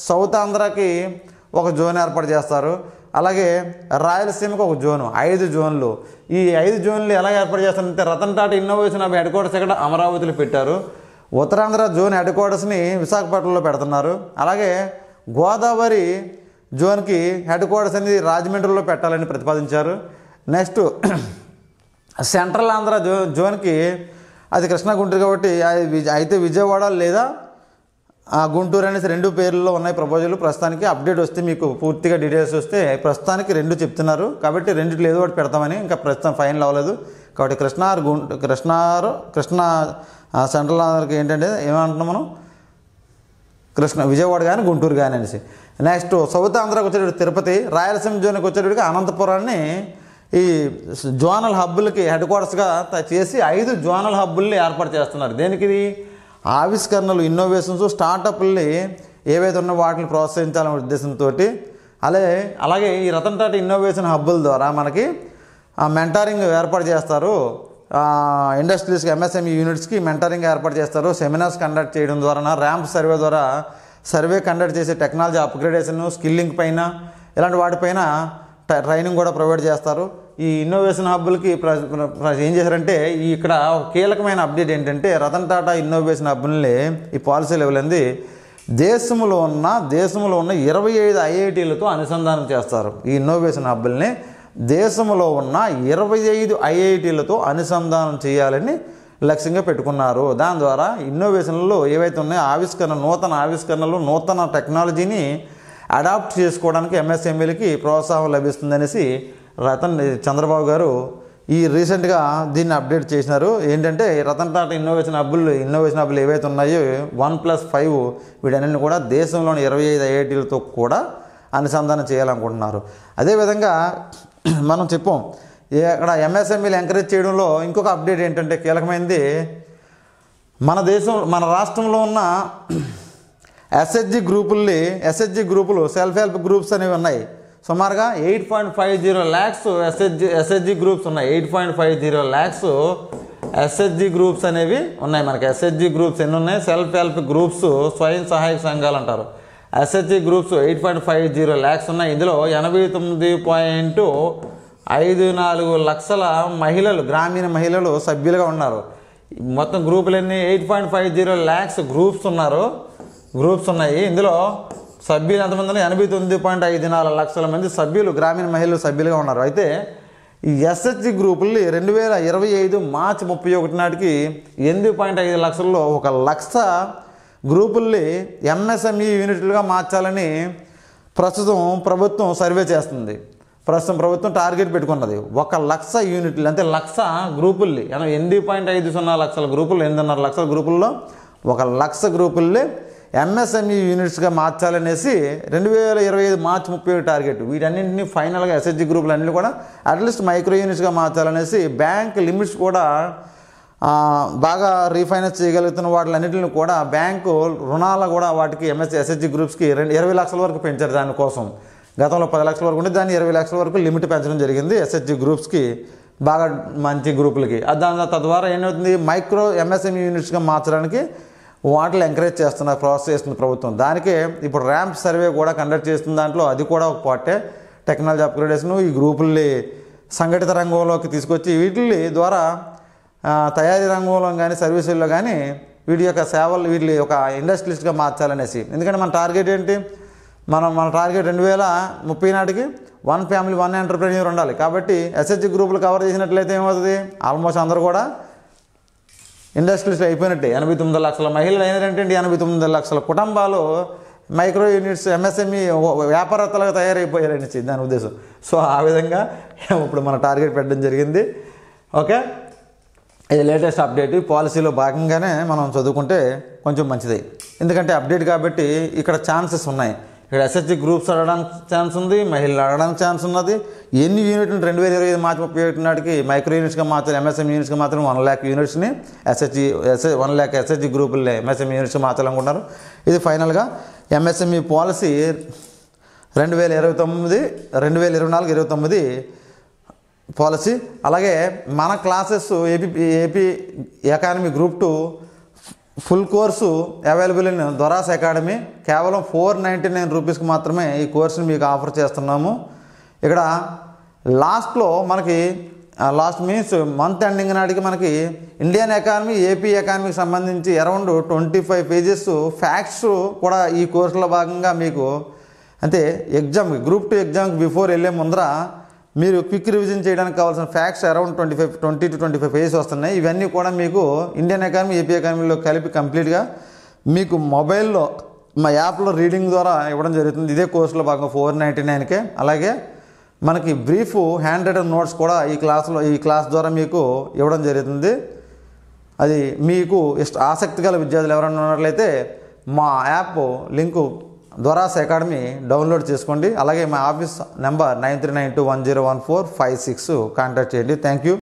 సౌత్ ఆంధ్రాకి ఒక జోన్ ఏర్పాటు చేస్తారు, అలాగే రాయలసీమకి ఒక జోను, 5 జోన్లు. ఈ 5 జోన్లు ఎలా ఏర్పాటు చేస్తారంటే Ratan Tata innovation hub headquarters ఇక్కడ అమరావతిలో పెట్టారు. ఉత్తరాంధ్ర జోన్ హెడ్ క్వార్టర్స్ని విశాఖపట్నంలో పెడుతున్నారు. అలాగే గోదావరి జోన్కి హెడ్ క్వార్టర్స్ అనేది రాజమండ్రిలో పెట్టాలని ప్రతిపాదించారు. నెక్స్ట్ సెంట్రల్ ఆంధ్ర జోన్కి అది కృష్ణా గుంటూరు కాబట్టి అయితే విజయవాడ లేదా గుంటూరు అనేసి 2 పేర్లలో ఉన్నాయి ప్రపోజల్. ప్రస్తుతానికి అప్డేట్ వస్తే మీకు పూర్తిగా డీటెయిల్స్ వస్తే ప్రస్తుతానికి 2 చెప్తున్నారు కాబట్టి 2 ఏదో ఒకటి పెడతామని, ఇంకా ప్రస్తుతం ఫైనల్ అవ్వలేదు కాబట్టి కృష్ణా సెంట్రల్ ఆంధ్రకి ఏంటంటే ఏమంటున్నాం మనం విజయవాడ కానీ గుంటూరు కానీ అనేసి. నెక్స్ట్ సౌత్ ఆంధ్రాకి వచ్చేటప్పుడు తిరుపతి, రాయలసీమ జోన్కి వచ్చేటప్పటికి అనంతపురాన్ని ఈ జోనల్ హబ్బులకి హెడ్ క్వార్టర్స్గా చేసి 5 జోనల్ హబ్బుల్ని ఏర్పాటు చేస్తున్నారు. దేనికి? ఆవిష్కరణలు, ఇన్నోవేషన్స్, స్టార్టప్ల్ని ఏవైతే ఉన్నో వాటిని ప్రోత్సహించాలనే ఉద్దేశంతో అలాగే ఈ రతన్ టాటా ఇన్నోవేషన్ హబ్బుల ద్వారా మనకి మెంటారింగ్ ఏర్పాటు చేస్తారు. ఇండస్ట్రీస్కి ఎంఎస్ఎంఈ యూనిట్స్కి మెంటారింగ్ ఏర్పాటు చేస్తారు. సెమినార్స్ కండక్ట్ చేయడం ద్వారా, ర్యాంప్ సర్వే ద్వారా సర్వే కండక్ట్ చేసే టెక్నాలజీ అప్గ్రేడేషన్, స్కిల్లింగ్ పైన ఇలాంటి వాటిపైన ట్రైనింగ్ కూడా ప్రొవైడ్ చేస్తారు. ఈ ఇన్నోవేషన్ హబ్బులకి ఏం చేశారంటే ఇక్కడ కీలకమైన అప్డేట్ ఏంటంటే రతన్ టాటా ఇన్నోవేషన్ హబ్బుల్ని ఈ పాలసీ లెవెల్ అంది దేశంలో ఉన్న 25 ఐఐటీలతో అనుసంధానం చేస్తారు. ఈ ఇన్నోవేషన్ హబ్బుల్ని దేశంలో ఉన్న 25 ఐఐటీలతో అనుసంధానం చేయాలని లక్ష్యంగా పెట్టుకున్నారు. దాని ద్వారా ఇన్నోవేషన్లో ఏవైతే ఉన్నాయో నూతన ఆవిష్కరణలు, నూతన టెక్నాలజీని అడాప్ట్ చేసుకోవడానికి ఎంఎస్ఎంఈలకి ప్రోత్సాహం లభిస్తుందనేసి చంద్రబాబు గారు ఈ రీసెంట్గా దీన్ని అప్డేట్ చేసినారు. ఏంటంటే రతన్ టాటా ఇన్నోవేషన్ హబ్బులు ఏవైతే ఉన్నాయో 1+5 వీటన్నిటిని కూడా దేశంలోని 25 ఐఐటీలతో కూడా అనుసంధానం చేయాలనుకుంటున్నారు. అదేవిధంగా మనం చెప్పాం ఇక్కడ ఎంఎస్ఎంఈలు ఎంకరేజ్ చేయడంలో ఇంకొక అప్డేట్ ఏంటంటే కీలకమైనది మన రాష్ట్రంలో ఉన్న ఎస్హెచ్జి గ్రూపులు సెల్ఫ్ హెల్ప్ గ్రూప్స్ అనేవి ఉన్నాయి. సుమారుగా 8.50 lakhs ఎస్హెచ్జి గ్రూప్స్ ఉన్నాయి. 8.50 lakhs ఎస్హెచ్జి గ్రూప్స్ అనేవి ఉన్నాయి. మనకి ఎస్హెచ్జి గ్రూప్స్ ఎన్ని ఉన్నాయి? సెల్ఫ్ హెల్ప్ గ్రూప్స్, స్వయం సహాయక సంఘాలు అంటారు. ఎస్హెచ్జి గ్రూప్స్ 8.50 lakhs ఉన్నాయి. ఇందులో 89.54 లక్షల మహిళలు, గ్రామీణ మహిళలు సభ్యులుగా ఉన్నారు. మొత్తం గ్రూపులన్నీ 8.50 lakhs గ్రూప్స్ ఉన్నాయి. ఇందులో సభ్యులు ఎంతమంది? 89.54 లక్షల మంది సభ్యులు, గ్రామీణ మహిళలు సభ్యులుగా ఉన్నారు. అయితే ఈ ఎస్హెచ్జి గ్రూపుల్ని 2025 మార్చి 31 నాటికి 8.5 లక్షల్లో 1 లక్ష గ్రూపుల్ని ఎంఎస్ఎంఈ యూనిట్లుగా మార్చాలని ప్రస్తుతం ప్రభుత్వం సర్వే చేస్తుంది. ప్రభుత్వం టార్గెట్ పెట్టుకున్నది 1 లక్ష యూనిట్లు, అంటే 1 లక్ష గ్రూపుల్ని 8.50 లక్షల గ్రూపులు, 8.5 లక్షల గ్రూపుల్లో 1 లక్ష గ్రూపుల్ని ఎంఎస్ఎంఈ యూనిట్స్గా మార్చాలనేసి 2025 మార్చి 31 టార్గెట్. వీటన్నింటినీ ఫైనల్గా ఎస్హెచ్జి గ్రూపులు అన్నింటినీ కూడా అట్లీస్ట్ మైక్రో యూనిట్స్గా మార్చాలనేసి బ్యాంక్ లిమిట్స్ కూడా బాగా రీఫైనాన్స్ చేయగలుగుతున్న వాటిలన్నింటిని కూడా బ్యాంకు రుణాలు కూడా వాటికి ఎస్హెచ్జి గ్రూప్స్కి 20 లక్షల వరకు పెంచారు. దానికోసం గతంలో 10 లక్షల వరకు ఉంటే దాన్ని 20 లక్షల వరకు లిమిట్ పెంచడం జరిగింది ఎస్హెచ్జి గ్రూప్స్కి, బాగా మంచి గ్రూపులకి. తద్వారా ఏమవుతుంది? మైక్రో ఎంఎస్ఎంఈ యూనిట్స్గా మార్చడానికి వాటిని ఎంకరేజ్ ప్రోత్సహిస్తుంది ప్రభుత్వం. దానికే ఇప్పుడు ర్యాంప్ సర్వే కూడా కండక్ట్ చేస్తుంది. దాంట్లో అది కూడా ఒక పార్టే. టెక్నాలజీ అప్గ్రేడేషన్, ఈ గ్రూపుల్ని సంఘటిత రంగంలోకి తీసుకొచ్చి వీటి ద్వారా తయారీ రంగంలో కానీ సర్వీసుల్లో కానీ వీటి యొక్క సేవలు వీటి ఒక ఇండస్ట్రియలిస్ట్గా మార్చాలనేసి. ఎందుకంటే మన టార్గెట్ ఏంటి? మన టార్గెట్ 2030 నాటికి 1 ఫ్యామిలీ 1 ఎంటర్ప్రెన్యూర్ ఉండాలి. కాబట్టి ఎస్హెచ్జి గ్రూపులు కవర్ చేసినట్లయితే ఏమవుతుంది? ఆల్మోస్ట్ అందరూ కూడా ఇండస్ట్రీస్ అయిపోయినట్టే. 89 లక్షల మహిళలు అయినారంటే 89 లక్షల కుటుంబాలు మైక్రో యూనిట్స్ ఎంఎస్ఎంఈ వ్యాపారవేత్తలుగా తయారైపోయారనేసి దాని ఉద్దేశం. సో ఆ విధంగా ఇప్పుడు మన టార్గెట్ పెట్టడం జరిగింది. ఓకే, ఇది లేటెస్ట్ అప్డేట్. పాలసీలో భాగంగానే మనం చదువుకుంటే కొంచెం మంచిది. ఎందుకంటే అప్డేట్ కాబట్టి ఇక్కడ ఛాన్సెస్ ఉన్నాయి. ఇక్కడ ఎస్హెచ్జి గ్రూప్స్ అడగడానికి ఛాన్స్ ఉంది, మహిళలు అడగడానికి ఛాన్స్ ఉన్నది. ఎన్ని యూనిట్లు 2025 మార్చి 31 నాటికి మైక్రో యూనిట్స్గా మార్చాలి, ఎంఎస్ఎంఈ యూనిట్స్గా మాత్రం 1 lakh యూనిట్స్ని 1 lakh ఎస్హెచ్జి గ్రూపుల్ని ఎంఎస్ఎంఈ యూనిట్స్గా మార్చాలనుకుంటున్నారు. ఇది ఫైనల్గా ఎంఎస్ఎంఈ పాలసీ 2029 2024-29 పాలసీ. అలాగే మన classes AP economy group 2 full course available in Doras academy. కేవలం 499 రూపీస్కి మాత్రమే ఈ కోర్సుని మీకు ఆఫర్ చేస్తున్నాము. ఇక్కడ లాస్ట్లో మనకి లాస్ట్ మీన్స్ మంత్ ఎండింగ్ నాటికి మనకి ఇండియన్ ఎకానమీ ఏపీ ఎకానమీకి సంబంధించి అరౌండ్ 25 పేజెస్ ఫ్యాక్ట్స్ కూడా ఈ కోర్సులో భాగంగా మీకు అంటే ఎగ్జామ్కి గ్రూప్ 2 ఎగ్జామ్కి బిఫోర్ వెళ్ళే ముందర మీరు క్విక్ రివిజన్ చేయడానికి కావాల్సిన ఫ్యాక్ట్స్ అరౌండ్ 20 to 25 పేజెస్ వస్తున్నాయి. ఇవన్నీ కూడా మీకు ఇండియన్ ఎకానమీ ఏపీ ఎకానమీలో కలిపి కంప్లీట్గా మీకు మొబైల్లో మా యాప్లో రీడింగ్ ద్వారా ఇవ్వడం జరుగుతుంది. ఇదే కోర్సులో భాగంగా 499కే. అలాగే మనకి బ్రీఫ్ హ్యాండ్ రైటెడ్ నోట్స్ కూడా ఈ క్లాస్ ద్వారా మీకు ఇవ్వడం జరుగుతుంది. అది మీకు ఆసక్తి గల విద్యార్థులు ఎవరైనా ఉన్నట్లయితే మా యాప్ లింకు దొరాస్ అకాడమీ డౌన్లోడ్ చేసుకోండి. అలాగే మా ఆఫీస్ నెంబర్ 9392101456 కాంటాక్ట్ చేయండి. Thank you.